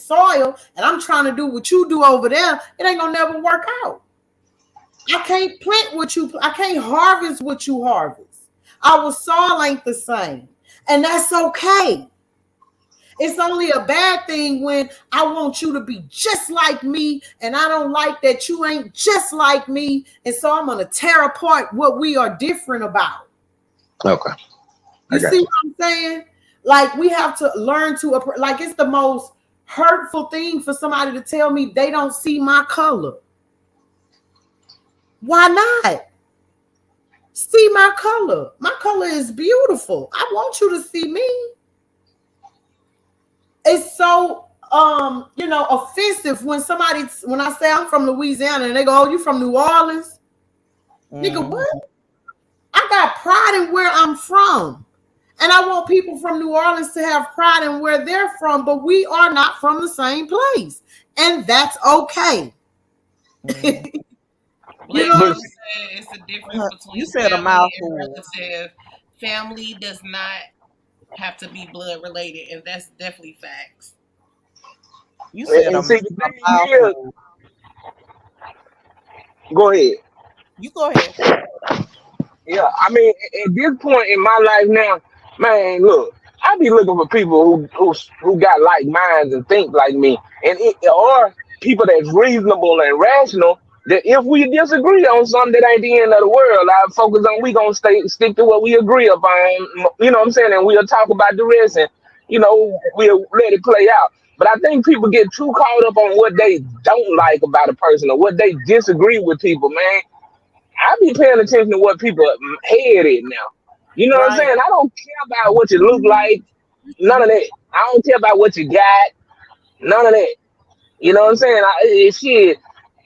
Speaker 3: soil, and I'm trying to do what you do over there, it ain't gonna never work out. I can't plant what you. I can't harvest what you harvest. Our soil ain't the same, and that's okay. It's only a bad thing when I want you to be just like me, and I don't like that you ain't just like me, and so I'm gonna tear apart what we are different about.
Speaker 6: Okay, I
Speaker 3: You
Speaker 6: got
Speaker 3: see
Speaker 6: you.
Speaker 3: what I'm saying? Like we have to learn to like it's the most hurtful thing for somebody to tell me they don't see my color. Why not? See my color. My color is beautiful. I want you to see me. It's so offensive when I say I'm from Louisiana and they go, "Oh, you from New Orleans?" Nigga,
Speaker 4: Mhm.
Speaker 3: what? I got pride in where I'm from. And I want people from New Orleans to have pride in where they're from, but we are not from the same place. And that's okay.
Speaker 4: Mhm.
Speaker 3: You
Speaker 2: Black
Speaker 3: know what
Speaker 7: But
Speaker 2: Rose
Speaker 3: I'm
Speaker 2: said it's the difference
Speaker 4: You
Speaker 2: between
Speaker 4: said a
Speaker 2: family and
Speaker 4: mouthful.
Speaker 2: relative. Family does not have to be blood related, and that's definitely facts.
Speaker 4: You said
Speaker 7: and see, the
Speaker 4: a
Speaker 7: thing is,
Speaker 4: mouthful.
Speaker 7: go ahead.
Speaker 4: You go ahead.
Speaker 7: Yeah, I mean, at this point in my life now, man, look, I be looking for people who got like minds and think like me, or people that's reasonable and rational. That if we disagree on something, that ain't the end of the world. I focus on we gonna stick to what we agree upon. You know what I'm saying? And we'll talk about the rest, and we'll let it play out. But I think people get too caught up on what they don't like about a person or what they disagree with people, man. I be paying attention to what people head is now. You know what I'm
Speaker 3: right?
Speaker 7: saying? I don't care about what you look like. None of that. I don't care about what you got. None of that. You know what I'm saying? Shit.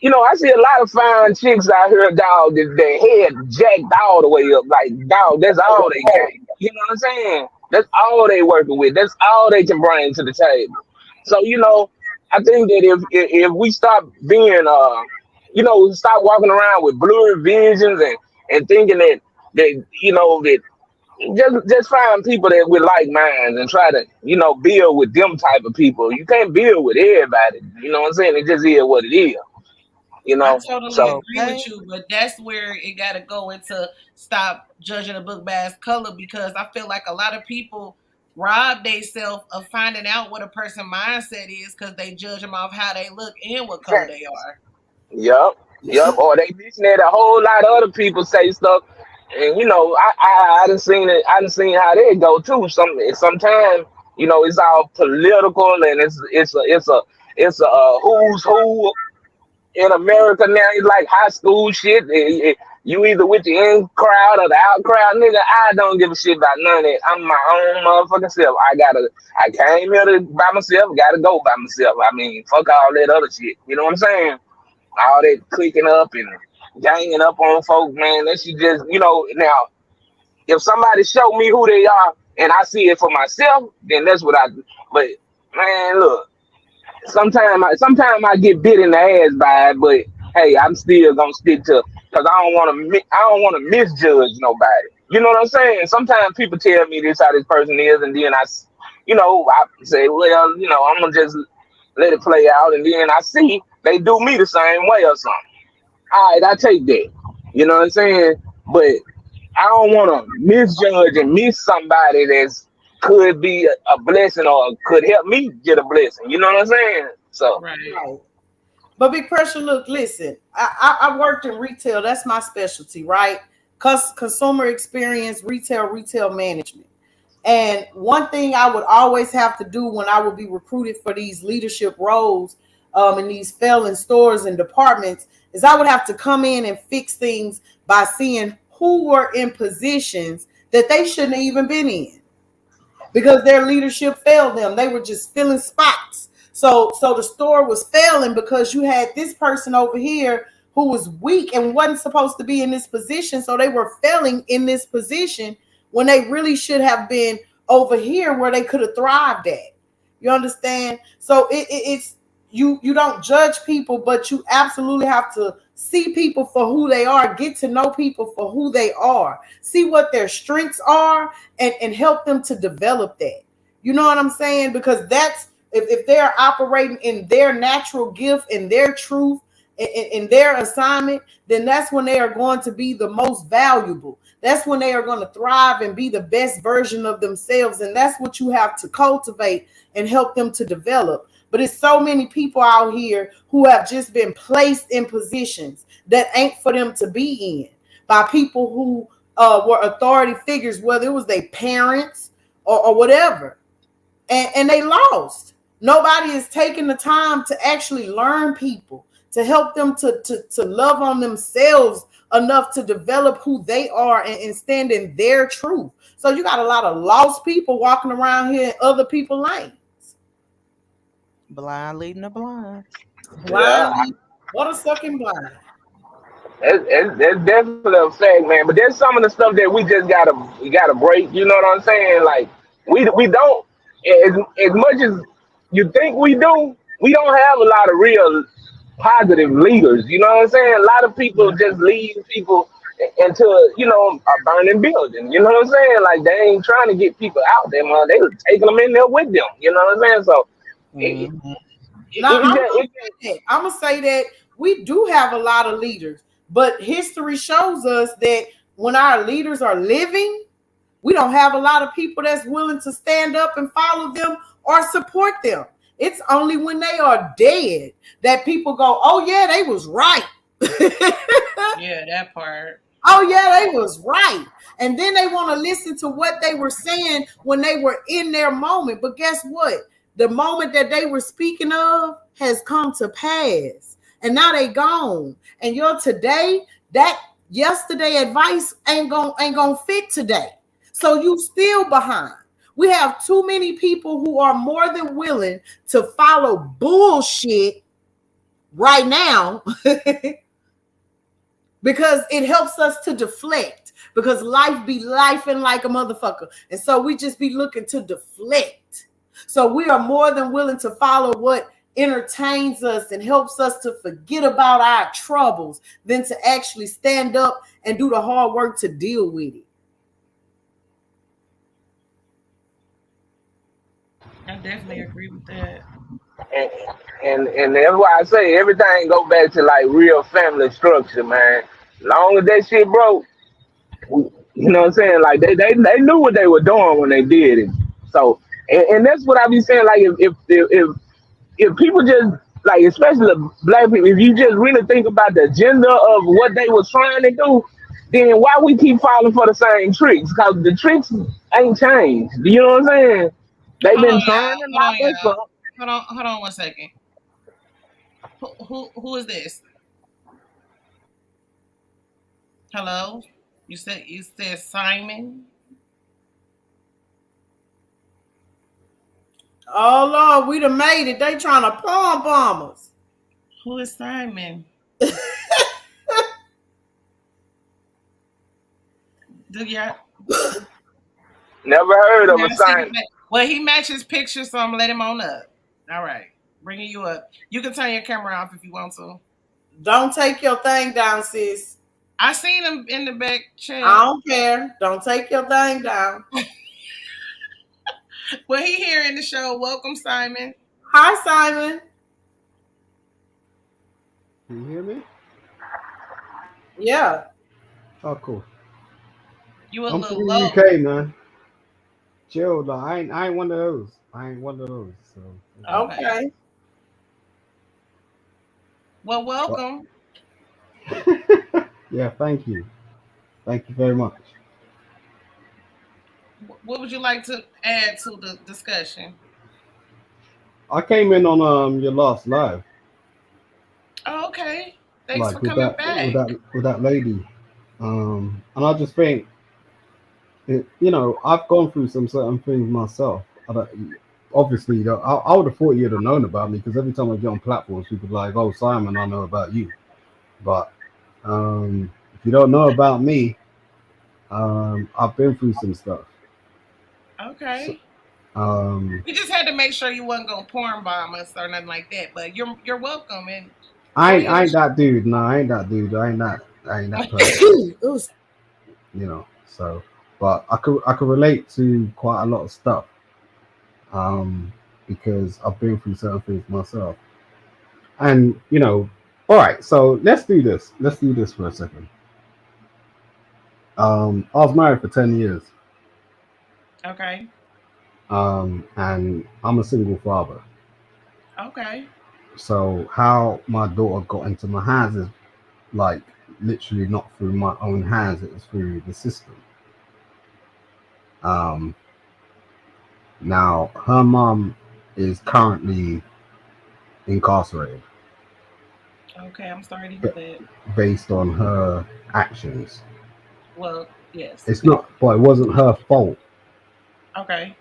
Speaker 7: I see a lot of fine chicks out here, dog, that their head jacked all the way up. Like, dog, that's all they got. You know what I'm saying? That's all they working with. That's all they can bring to the table. So, I think that if we stop being stop walking around with blurred visions and thinking that just find people that with like minds and try to build with them type of people. You can't build with everybody. You know what I'm saying? It just is what it is. You
Speaker 2: I
Speaker 7: know.
Speaker 2: totally
Speaker 7: So
Speaker 2: agree
Speaker 4: Okay.
Speaker 2: with you, but that's where it got to go into stop judging a book by its color, because I feel like a lot of people rob themselves of finding out what a person mindset is because they judge them off how they look and what color they are.
Speaker 7: yep, yep. Or they listen at a whole lot of other people say stuff, and I done seen it. I done seen how they go too. Sometimes it's all political and it's a who's who in America now. It's like high school shit. You either with the in crowd or the out crowd, nigga. I don't give a shit about none of that. I'm my own motherfucking self. I came here by myself. Gotta go by myself. I mean, fuck all that other shit. You know what I'm saying? All that clicking up and ganging up on folks, man. That shit just, now, if somebody show me who they are and I see it for myself, then that's what I do. But, man, look, sometimes I get bit in the ass by it, but hey, I'm still gonna stick to because I don't want to misjudge nobody. You know what I'm saying? Sometimes people tell me this how this person is, and then I say, well, I'm gonna just let it play out, and then I see they do me the same way or something. All right, I take that. You know what I'm saying? But I don't want to misjudge and miss somebody that's could be a blessing or could help me get a blessing. You know what I'm saying? So
Speaker 2: Right.
Speaker 3: Right. But big pressure, look, listen, I worked in retail. That's my specialty, right? Consumer experience, retail management. And one thing I would always have to do when I would be recruited for these leadership roles in these failing stores and departments is I would have to come in and fix things by seeing who were in positions that they shouldn't have even been in because their leadership failed them. They were just filling spots. So the store was failing because you had this person over here who was weak and wasn't supposed to be in this position. So they were failing in this position when they really should have been over here where they could have thrived at. You understand? So it's you don't judge people, but you absolutely have to see people for who they are, get to know people for who they are, see what their strengths are, and help them to develop that. You know what I'm saying? Because that's if they're operating in their natural gift and their truth in their assignment, then that's when they are going to be the most valuable. That's when they are going to thrive and be the best version of themselves. And that's what you have to cultivate and help them to develop. But it's so many people out here who have just been placed in positions that ain't for them to be in by people who were authority figures, whether it was their parents or whatever. And they lost. Nobody is taking the time to actually learn people, to help them to love on themselves enough to develop who they are and stand in their truth. So you got a lot of lost people walking around here in other people's lanes.
Speaker 4: Blind leading the blind.
Speaker 7: Yeah,
Speaker 3: Blindly, what a sucking blind.
Speaker 7: it's definitely a fact, man. But there's some of the stuff that we gotta break. You know what I'm saying? Like we don't as much as you think we don't have a lot of real positive leaders. You know what I'm saying? A lot of people just lead people into a burning building. You know what I'm saying? Like they ain't trying to get people out there, man. They were taking them in there with them. You know what I'm saying? So it,
Speaker 4: Mm-hmm.
Speaker 3: Now
Speaker 7: it just
Speaker 3: I'm gonna say that we do have a lot of leaders, but history shows us that when our leaders are living, we don't have a lot of people that's willing to stand up and follow them or support them. It's only when they are dead that people go, "Oh yeah, they was right."
Speaker 2: Yeah, that part.
Speaker 3: Oh yeah, they was right. And then they want to listen to what they were saying when they were in their moment. But guess what? The moment that they were speaking of has come to pass. And now they gone. And your today, that yesterday advice ain't gonna fit today. So you still behind. We have too many people who are more than willing to follow bullshit right now because it helps us to deflect, because life be lifing like a motherfucker, and so we just be looking to deflect. So we are more than willing to follow what entertains us and helps us to forget about our troubles than to actually stand up and do the hard work to deal with it.
Speaker 2: I definitely agree with that.
Speaker 7: and, and that's why I say everything go back to like real family structure, man. Long as that shit broke, you know what I'm saying? Like they knew what they were doing when they did it. So and that's what I be saying. Like if people just like, especially the black people, if you just really think about the agenda of what they was trying to do, then why we keep falling for the same tricks? Because the tricks ain't changed. You know what I'm saying? They've
Speaker 2: Hold
Speaker 7: been
Speaker 2: on,
Speaker 7: trying
Speaker 2: y'all.
Speaker 7: to
Speaker 2: Hold
Speaker 7: lock
Speaker 2: on,
Speaker 7: us
Speaker 2: y'all.
Speaker 7: up.
Speaker 2: Hold on 1 second. Who is this? Hello? You said Simon?
Speaker 3: Oh Lord, we done made it. They trying to palm bomb us.
Speaker 2: Who is Simon? Do y'all
Speaker 7: Never heard of
Speaker 2: y'all
Speaker 7: a
Speaker 2: see the
Speaker 7: sign.
Speaker 2: well, he matches picture, so I'm gonna let him on up. All right. Bringing you up. You can turn your camera off if you want to.
Speaker 3: Don't take your thing down, sis.
Speaker 2: I seen him in the back
Speaker 3: I
Speaker 2: chat.
Speaker 3: don't care. Don't take your thing down.
Speaker 2: Well, he here in the show. Welcome, Simon.
Speaker 3: Hi, Simon.
Speaker 8: Can you hear me?
Speaker 3: Yeah.
Speaker 8: Oh, cool.
Speaker 2: You a
Speaker 8: I'm from
Speaker 2: little
Speaker 8: the
Speaker 2: low.
Speaker 8: UK, man. Chill, though. I ain't one of those. I ain't one of those. So,
Speaker 2: Okay.
Speaker 3: Okay.
Speaker 2: Well,
Speaker 8: but,
Speaker 2: welcome.
Speaker 8: yeah, thank you. Thank you very much.
Speaker 2: What would you like to add to the discussion?
Speaker 8: I came in on your last live,
Speaker 2: Oh, okay. Thanks for
Speaker 8: like with
Speaker 2: coming
Speaker 8: that with
Speaker 2: back.
Speaker 8: that with that lady, and I just think, I've gone through some certain things myself. Obviously, I would have thought you'd have known about me because every time I get on platforms, people are like, "Oh, Simon, I know about you." But if you don't know about me, I've been through some stuff. So,
Speaker 2: Okay.
Speaker 8: um,
Speaker 2: We just had to make sure you wasn't gonna porn bomb us or nothing like that. But you're welcome and
Speaker 8: I
Speaker 2: go
Speaker 8: ain't,
Speaker 2: ahead
Speaker 8: I
Speaker 2: and
Speaker 8: ain't that dude. No, I ain't that dude. I ain't that person.
Speaker 2: Ooh,
Speaker 8: You know. So, but I could relate to quite a lot of stuff. Um, because I've been through certain things myself. And all right. So let's do this. Let's do this for a second. I was married for 10 years.
Speaker 2: okay.
Speaker 8: And I'm a single father.
Speaker 2: Okay.
Speaker 8: So how my daughter got into my hands is like literally not through my own hands; it was through the system. Um, Now her mom is currently incarcerated
Speaker 2: Okay. I'm sorry to
Speaker 8: b-
Speaker 2: hear that.
Speaker 8: based on her actions.
Speaker 2: Well, yes.
Speaker 8: It's not, but it wasn't her fault.
Speaker 2: Okay.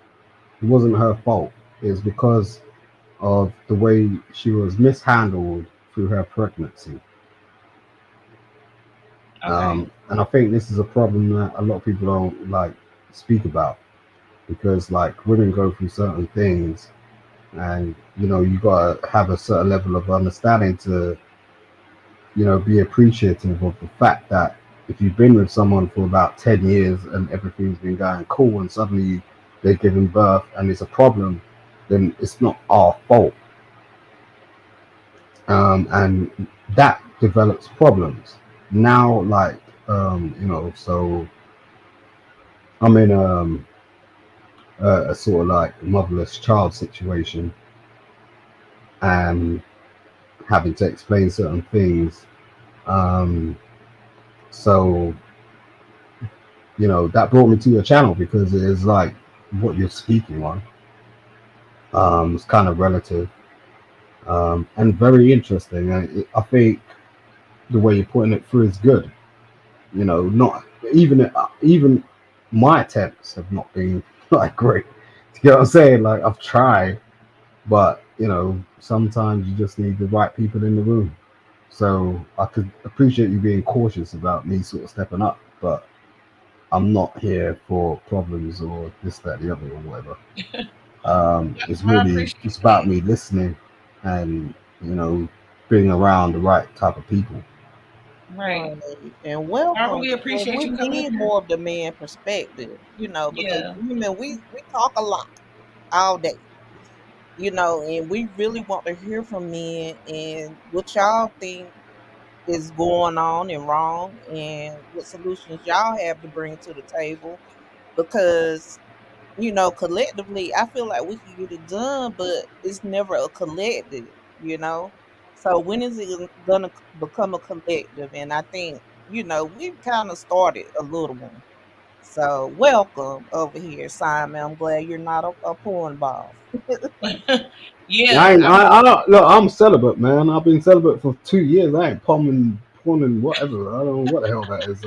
Speaker 8: It wasn't her fault. It's because of the way she was mishandled through her pregnancy.
Speaker 2: Okay.
Speaker 8: And I think this is a problem that a lot of people don't like speak about because like women go through certain things, and you gotta have a certain level of understanding to be appreciative of the fact that if you've been with someone for about 10 years and everything's been going cool and suddenly they're giving birth and it's a problem, then it's not our fault. And that develops problems. Now, like, so I'm in a sort of like motherless child situation and having to explain certain things. Um, so that brought me to your channel because it is like what you're speaking on. It's kind of relative, and very interesting. I think the way you're putting it through is good. Not even my attempts have not been like great. You know what I'm saying? Like I've tried, but sometimes you just need the right people in the room. So I could appreciate you being cautious about me sort of stepping up, but I'm not here for problems or this, that, the other, or whatever. It's
Speaker 2: I
Speaker 8: really
Speaker 2: appreciate
Speaker 8: just about
Speaker 2: that.
Speaker 8: me listening and being around the right type of people.
Speaker 2: Right.
Speaker 4: Right. And
Speaker 2: I
Speaker 4: welcome
Speaker 2: really
Speaker 4: because
Speaker 2: appreciate
Speaker 4: we
Speaker 2: you coming up
Speaker 4: need
Speaker 2: here.
Speaker 4: more of the man perspective, because
Speaker 2: Yeah.
Speaker 4: women we talk a lot all day, and we really want to hear from men and what y'all think is going on and wrong and what solutions y'all have to bring to the table because collectively, I feel like we can get it done, but it's never a collective, you know. So when is it gonna become a collective? And I think we've kind of started a little one. So welcome over here, Simon. I'm glad you're not a porn ball.
Speaker 8: I
Speaker 2: Yeah.
Speaker 8: ain't, I don't look. I'm celibate, man. I've been celibate for 2 years. I ain't pawning whatever. I don't know what the hell that is.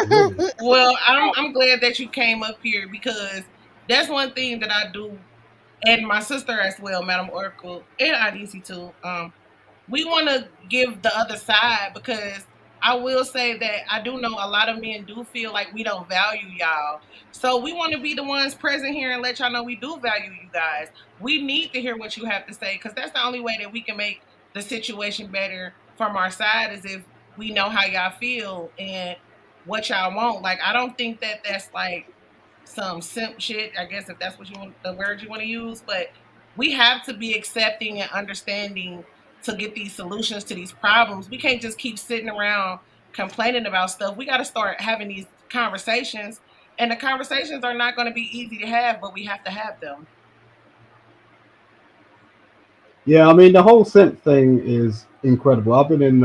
Speaker 8: Really.
Speaker 2: Well, I'm glad that you came up here because that's one thing that I do, and my sister as well, Madam Oracle, and IDC too. We want to give the other side because I will say that I do know a lot of men do feel like we don't value y'all. So we want to be the ones present here and let y'all know we do value you guys. We need to hear what you have to say because that's the only way that we can make the situation better from our side is if we know how y'all feel and what y'all want. Like I don't think that that's like some simp shit, I guess if that's what you want the word you want to use, but we have to be accepting and understanding to get these solutions to these problems. We can't just keep sitting around complaining about stuff. We got to start having these conversations, and the conversations are not going to be easy to have, but we have to have them.
Speaker 8: Yeah, I mean the whole scent thing is incredible. I've been in.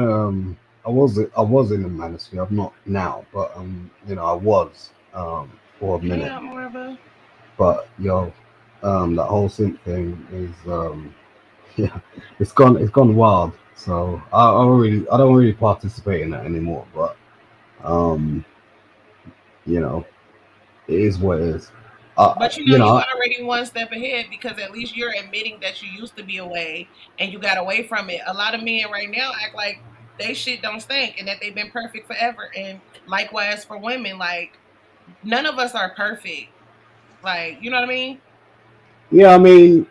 Speaker 8: I was in the manosphere. I'm not now, but I was for a
Speaker 2: Hey,
Speaker 8: minute.
Speaker 2: Marva.
Speaker 8: But that whole scent thing is yeah, it's gone wild. So I don't really participate in that anymore. But um, you know, it is what it is.
Speaker 2: But
Speaker 8: You
Speaker 2: you
Speaker 8: know,
Speaker 2: already one step ahead because at least you're admitting that you used to be away and you got away from it. A lot of men right now act like they shit don't stink and that they've been perfect forever. And likewise for women, like none of us are perfect. Like, you know what I mean?
Speaker 8: Yeah, I mean,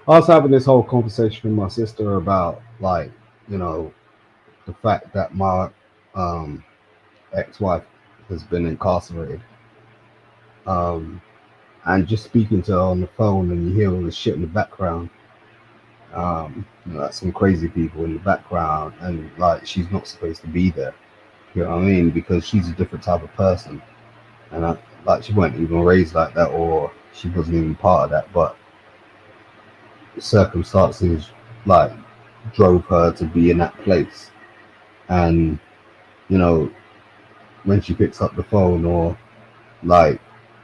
Speaker 8: I was having this whole conversation with my sister about like, you know, the fact that my um, ex-wife has been incarcerated, um, and just speaking to her on the phone, and you hear all this shit in the background, like some crazy people in the background, and like she's not supposed to be there. You know what I mean? Because she's a different type of person, and like she wasn't even raised like that, or she wasn't even part of that. But circumstances like drove her to be in that place, and you know when she picks up the phone or like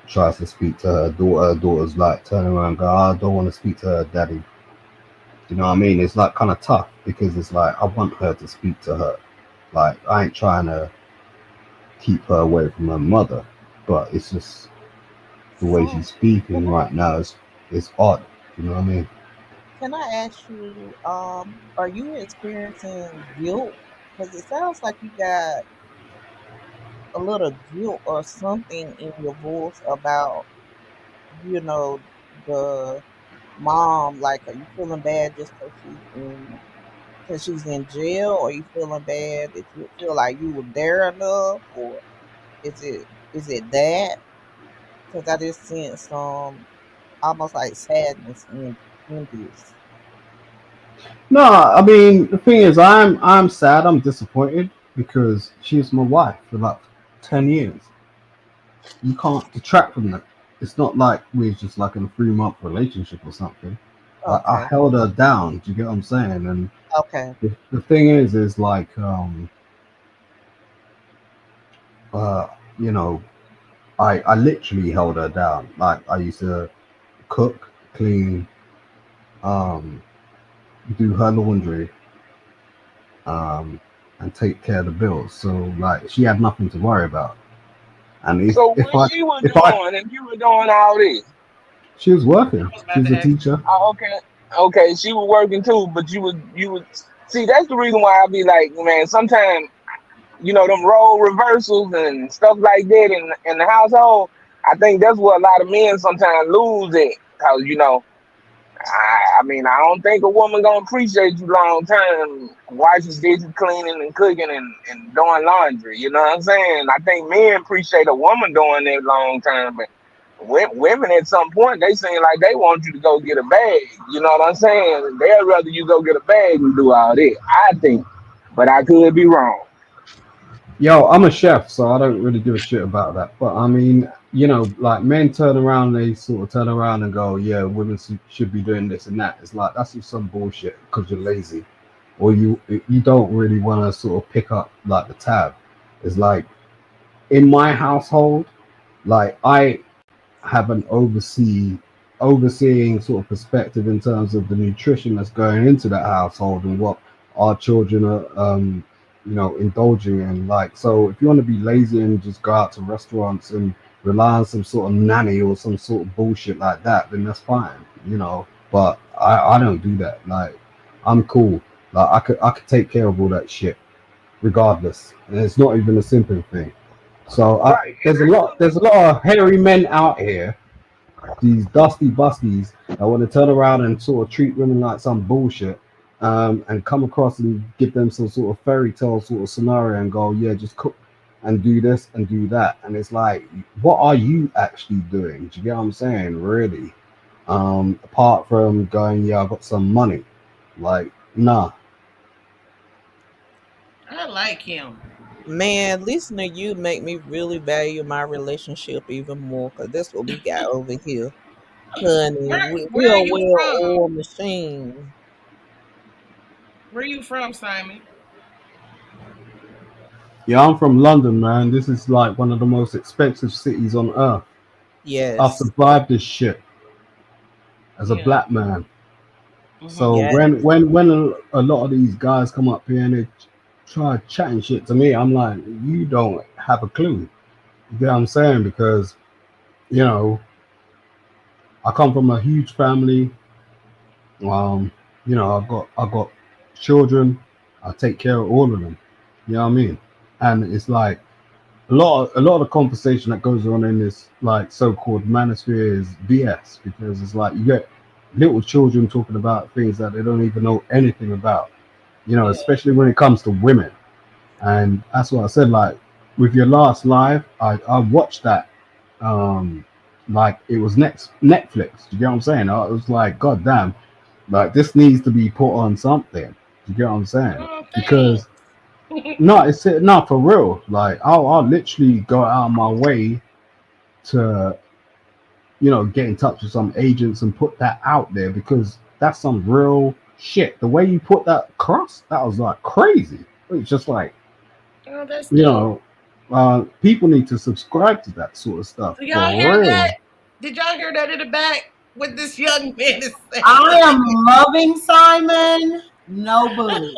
Speaker 8: tries to speak to her daughter's like turning around and go, "Oh, I don't want to speak to her daddy." You know what I mean? It's like kind of tough because it's like I want her to speak to her. Like I ain't trying to keep her away from her mother, but it's just the way
Speaker 4: So,
Speaker 8: she's
Speaker 4: can
Speaker 8: speaking
Speaker 4: I
Speaker 8: right now is odd. You know what I mean?
Speaker 4: can I ask you, are you experiencing guilt? Because it sounds like you got a little guilt or something in your voice about, you know, the mom. Like, are you feeling bad just because she's in jail, or you feeling bad that you feel like you were there enough, or is it that? Because I just sense some almost like sadness in this.
Speaker 8: No, I mean the thing is, I'm sad. I'm disappointed because she was my wife for like 10 years. You can't detract from that. It's not like we're just like in a 3 month relationship or something. Like I
Speaker 4: Okay,
Speaker 8: held her down. Do you get what I'm saying? And
Speaker 4: okay,
Speaker 8: the thing is like, uh, you know, I literally held her down. Like I used to cook, clean, um, do her laundry, um, and take care of the bills. So like she had nothing to worry about. And
Speaker 7: So
Speaker 8: if
Speaker 7: what
Speaker 8: I
Speaker 7: she was
Speaker 8: if I
Speaker 7: doing and you were doing all this?
Speaker 8: she was
Speaker 2: I
Speaker 8: working,
Speaker 2: was
Speaker 8: she
Speaker 2: about
Speaker 8: was a
Speaker 2: to ask.
Speaker 8: teacher.
Speaker 7: Oh, okay, okay, she was working too, but you would see that's the reason why I be like, man, sometimes them role reversals and stuff like that in the household. I think that's what a lot of men sometimes lose it, cause I mean, I don't think a woman gonna appreciate you long term washing dishes, cleaning and cooking and doing laundry. You know what I'm saying? I think men appreciate a woman doing that long term, but women at some point they seem like they want you to go get a bag. You know what I'm saying? They'd rather you go get a bag and do all that. I think, but I could be wrong.
Speaker 8: Yo, I'm a chef, so I don't really give a shit about that. But I mean, like men turn around, they sort of turn around and go, "Yeah, women should be doing this and that." It's like that's just some bullshit because you're lazy, or you don't really want to sort of pick up like the tab. It's like in my household, like I have an overseeing sort of perspective in terms of the nutrition that's going into that household and what our children are indulging in. Like, so if you want to be lazy and just go out to restaurants and rely on some sort of nanny or some sort of bullshit like that, then that's fine. But I don't do that. Like, I'm cool. Like, I could take care of all that shit regardless, and it's not even a simple thing. So
Speaker 7: Right, and
Speaker 8: there's a
Speaker 7: I
Speaker 8: lot.
Speaker 7: think
Speaker 8: There's a lot of hairy men out here, these dusty busties that want to turn around and sort of treat women like some bullshit, and come across and give them some sort of fairy tale sort of scenario and go, yeah, just cook and do this and do that. And it's like, what are you actually doing? Do you get what I'm saying? Really? Apart from going, yeah, I got some money. Like, nah.
Speaker 2: I like him.
Speaker 4: man. Listening to you make me really value my relationship even more, because that's what we got over here, honey.
Speaker 2: Where
Speaker 4: We
Speaker 2: where are
Speaker 4: are
Speaker 2: you from?
Speaker 4: well-oiled machine.
Speaker 2: Where you from, Simon?
Speaker 8: Yeah, I'm from London, man. This is like one of the most expensive cities on earth. I've
Speaker 4: Yes,
Speaker 8: survived this shit as a
Speaker 2: Yeah.
Speaker 8: black man. So
Speaker 2: Mhm.
Speaker 4: yes.
Speaker 8: when a lot of these guys come up here and they try chatting shit to me, I'm like, you don't have a clue. You get what I'm saying? Because you know I come from a huge family. You know, I got children. I take care of all of them. You know what I mean? And it's like a lot of the conversation that goes on in this like so-called manosphere is BS, because it's like you get little children talking about things that they don't even know anything about. You know,
Speaker 2: Yeah.
Speaker 8: especially when it comes to women. And that's what I said. Like with your last live, I watched that. Um, like it was next Netflix. Do you get what I'm saying? I was like, God damn, like this needs to be put on something. Do you get what I'm saying?
Speaker 2: Oh,
Speaker 8: Because
Speaker 2: thanks.
Speaker 8: no, it's not for real. Like I'll literally go out of my way to get in touch with some agents and put that out there, because that's some real shit. The way you put that across, that was like crazy. It's just like
Speaker 2: Oh, that's
Speaker 8: you
Speaker 2: dope.
Speaker 8: know, people need to subscribe to that sort of stuff
Speaker 2: So y'all
Speaker 8: for
Speaker 2: hear that?
Speaker 8: real.
Speaker 2: Did y'all hear that in the back? What this young man is
Speaker 3: I
Speaker 2: saying?
Speaker 3: am loving Simon. No bully.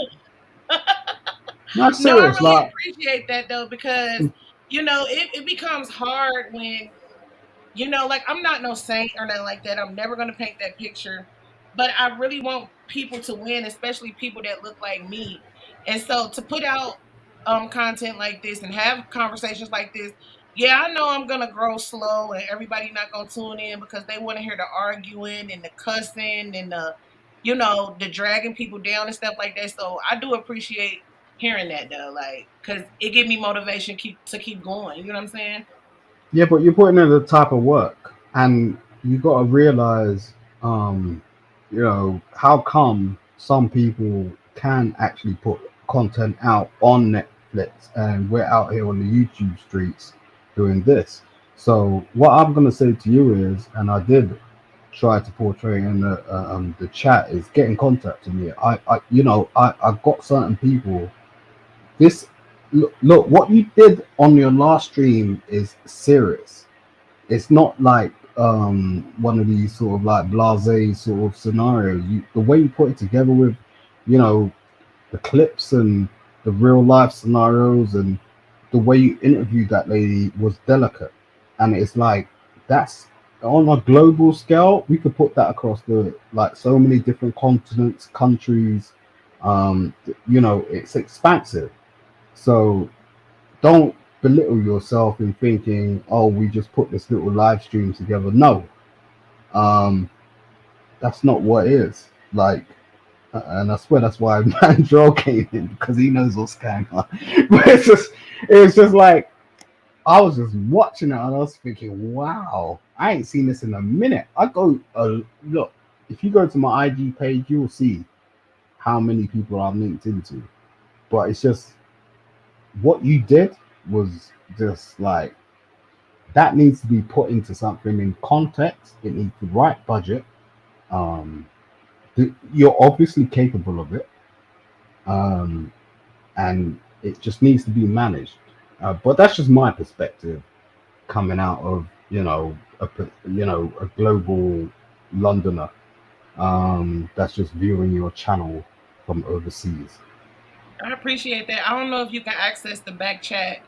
Speaker 8: Not
Speaker 2: No, I
Speaker 8: serious,
Speaker 2: really
Speaker 8: like
Speaker 2: appreciate that though, because it becomes hard when like I'm not no saint or nothing like that. I'm never gonna paint that picture. But I really want people to win, especially people that look like me. And so to put out content like this and have conversations like this, yeah, I know I'm gonna grow slow and everybody not gonna tune in because they want to hear the arguing and the cussing and the dragging people down and stuff like that. So I do appreciate hearing that though, like, cause it give me motivation to keep going. You know what I'm saying?
Speaker 8: yeah, but you're putting in the type of work, and you got to realize, how come some people can actually put content out on Netflix, and we're out here on the YouTube streets doing this. So what I'm gonna say to you is, and I did try to portray in the chat, is get in contact with me. I got certain people. This look, what you did on your last stream is serious. It's not like one of these sort of like blase sort of scenarios. The way you put it together with, you know, the clips and the real life scenarios, and the way you interviewed that lady was delicate. And it's like that's on a global scale. We could put that across the like so many different continents, countries. It's expansive. So don't belittle yourself in thinking, oh, we just put this little live stream together. No, um, that's not what it is. Like, and I swear that's why Mandrell came in, because he knows what's going on. But it was just like I was just watching it and I was thinking, wow, I ain't seen this in a minute. Look, if you go to my IG page, you will see how many people I'm linked into. But it's just what you did was just like that needs to be put into something in context. It needs the right budget. Um, you're obviously capable of it, um, and it just needs to be managed. But that's just my perspective, coming out of a global Londoner that's just viewing your channel from overseas.
Speaker 2: I appreciate that. I don't know if you can access the back chat,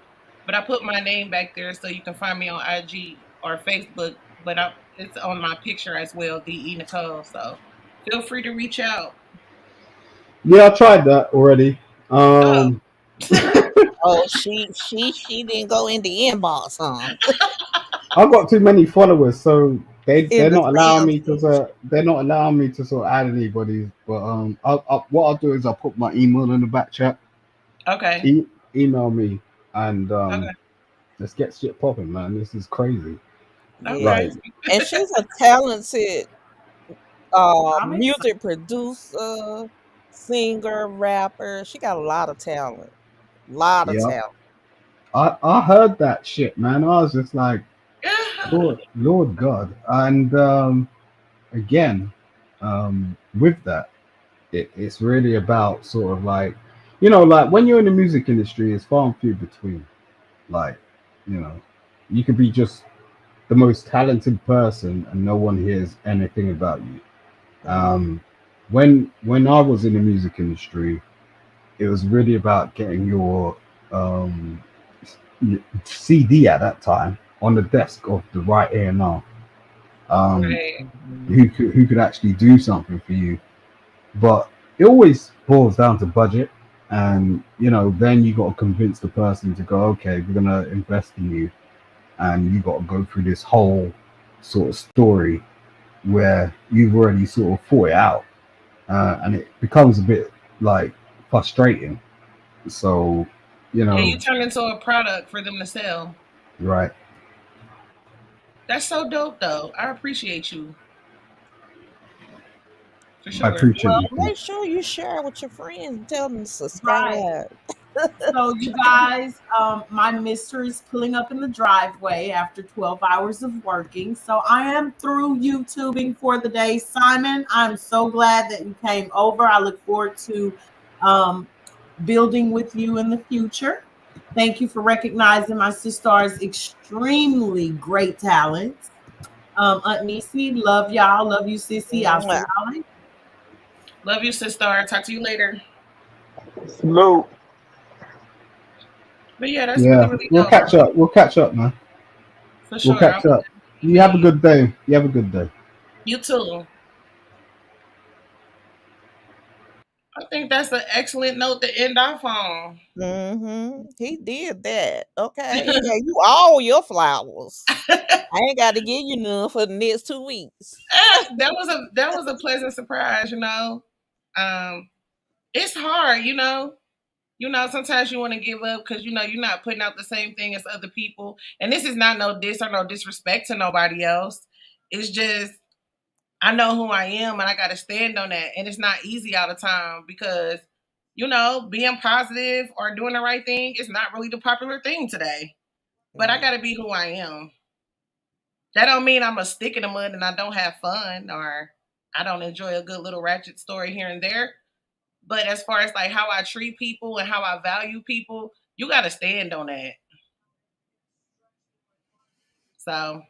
Speaker 2: but I put my name back there so you can find me on IG or Facebook. But it's on my picture as well, TheeEnicole. So feel free to reach out.
Speaker 8: Yeah, I tried that already.
Speaker 2: Oh,
Speaker 8: Um,
Speaker 4: Oh, she didn't go in the inbox, huh?
Speaker 8: I've got too many followers, so
Speaker 4: In
Speaker 8: they're
Speaker 4: the
Speaker 8: not allowing
Speaker 4: spam
Speaker 8: me to they're not allowing me to sort of add anybody. But what I'll do is I'll put my email in the back chat.
Speaker 2: okay.
Speaker 8: E- Email me, and
Speaker 2: Okay.
Speaker 8: let's get shit popping, man. This is crazy.
Speaker 2: Okay.
Speaker 8: Like,
Speaker 4: Yes. And she's a talented
Speaker 3: I'm excited.
Speaker 4: music producer, singer, rapper. She got a lot of talent. Lot of
Speaker 8: yeah,
Speaker 4: talent.
Speaker 8: I heard that shit, man. I was just like, Lord God, and again, with that, it's really about sort of like, like when you're in the music industry, it's far and few between. Like, you know, you could be just the most talented person and no one hears anything about you. Um, when I was in the music industry, it was really about getting your um, CD at that time on the desk of the right A&R, um,
Speaker 2: Right.
Speaker 4: Mhm.
Speaker 8: who could actually do something for you. but it always boils down to budget. And then you got to convince the person to go, okay, we're gonna invest in you, and you got to go through this whole sort of story where you've already sort of thought it out, and it becomes a bit like frustrating. So, you
Speaker 2: Yeah,
Speaker 8: know,
Speaker 2: you turn into a product for them to sell.
Speaker 8: right?
Speaker 2: That's so dope, though. I appreciate you for
Speaker 8: I
Speaker 2: sure.
Speaker 8: appreciate
Speaker 4: Well,
Speaker 8: you too.
Speaker 4: make sure you share with your friends and tell them to
Speaker 3: Right.
Speaker 4: subscribe.
Speaker 3: So, you guys, my mister is pulling up in the driveway after 12 hours of working. So, I am through YouTubing for the day. Simon, I'm so glad that you came over. I look forward to um, building with you in the future. Thank you for recognizing my sister's extremely great talents. Aunt Nisi, love y'all. Love you, Sissy. I'll see
Speaker 4: Mwah.
Speaker 3: y'all later.
Speaker 2: Love you, sister. Talk to you later.
Speaker 7: Salute.
Speaker 2: But yeah, that's really,
Speaker 8: Yeah,
Speaker 2: really
Speaker 8: we'll
Speaker 2: dope.
Speaker 8: catch up. We'll catch up, man.
Speaker 2: For
Speaker 8: We'll
Speaker 2: sure. I'll
Speaker 8: catch up.
Speaker 2: definitely
Speaker 8: You have a
Speaker 2: ping you.
Speaker 8: good day. You have a good day.
Speaker 2: You too. I think that's an excellent note to end off on.
Speaker 4: He did that. Okay, he gave you all your flowers. I ain't got to give you none for the next 2 weeks.
Speaker 2: That was a pleasant surprise, Um, it's hard, sometimes you want to give up because you're not putting out the same thing as other people. And this is not no diss or no disrespect to nobody else. It's just I know who I am and I gotta stand on that. And it's not easy all the time because, being positive or doing the right thing is not really the popular thing today. But I
Speaker 4: Mm.
Speaker 2: gotta be who I am. That don't mean I'm a stick in the mud and I don't have fun or I don't enjoy a good little ratchet story here and there. But as far as like how I treat people and how I value people, you gotta stand on that. So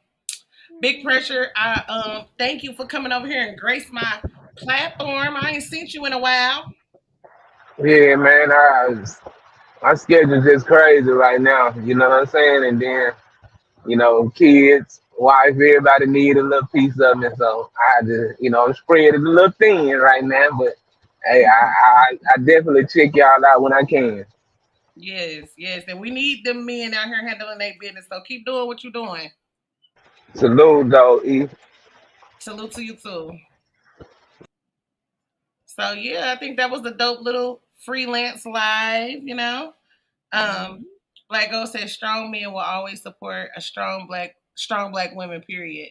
Speaker 2: big pressure. I thank you for coming over here and grace my platform. I ain't seen you in a while.
Speaker 7: Yeah, man. My schedule just crazy right now. You know what I'm saying? And then, kids, wife, everybody need a little piece of me. So I just, spread it a little thin right now. But hey, I definitely check y'all out when I can.
Speaker 2: Yes, yes. And we need them men out here handling their business. So keep doing what you're doing.
Speaker 7: Salute, though, E.
Speaker 2: Salute to you too. So yeah, I think that was a dope little freelance live. Um,
Speaker 4: Mhm.
Speaker 2: like O said, strong men will always support a strong black women, period.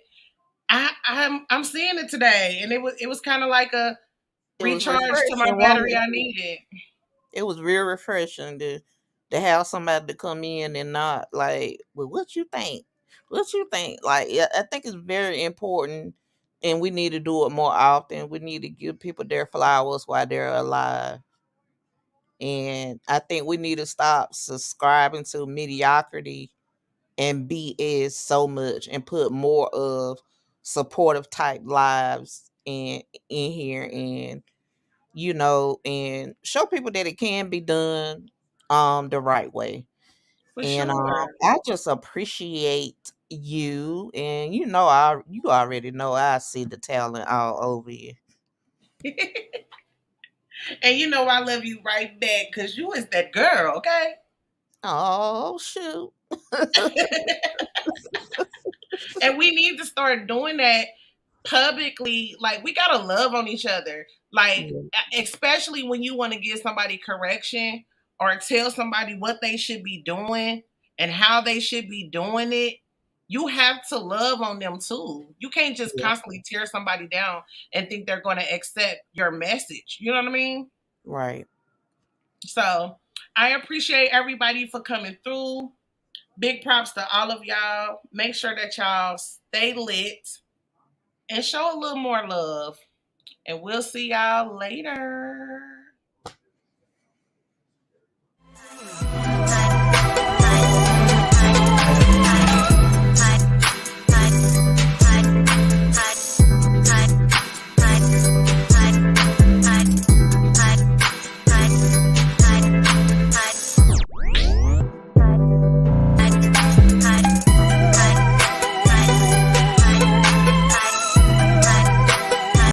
Speaker 2: I'm seeing it today and it was kind of like a
Speaker 4: It was
Speaker 2: recharge to my
Speaker 4: refreshing, wasn't
Speaker 2: battery
Speaker 4: it?
Speaker 2: I needed.
Speaker 4: It was real refreshing to have somebody to come in and not like, well, what you think? What you think? Like, yeah, I think it's very important, and we need to do it more often. We need to give people their flowers while they're alive, and I think we need to stop subscribing to mediocrity and BS so much, and put more of supportive type lives in here, and show people that it can be done the right way.
Speaker 2: For
Speaker 4: And
Speaker 2: sure.
Speaker 4: I just appreciate you, and you already know I see the talent all over you.
Speaker 2: And I love you right back because you is that girl, okay?
Speaker 4: Oh shoot.
Speaker 2: And we need to start doing that publicly. Like, we gotta love on each other. Like,
Speaker 4: Yeah,
Speaker 2: especially when you want to give somebody correction or tell somebody what they should be doing and how they should be doing it. You have to love on them too. You can't just
Speaker 4: yeah,
Speaker 2: constantly tear somebody down and think they're going to accept your message. You know what I mean?
Speaker 4: right.
Speaker 2: So I appreciate everybody for coming through. Big props to all of y'all. Make sure that y'all stay lit and show a little more love. And we'll see y'all later.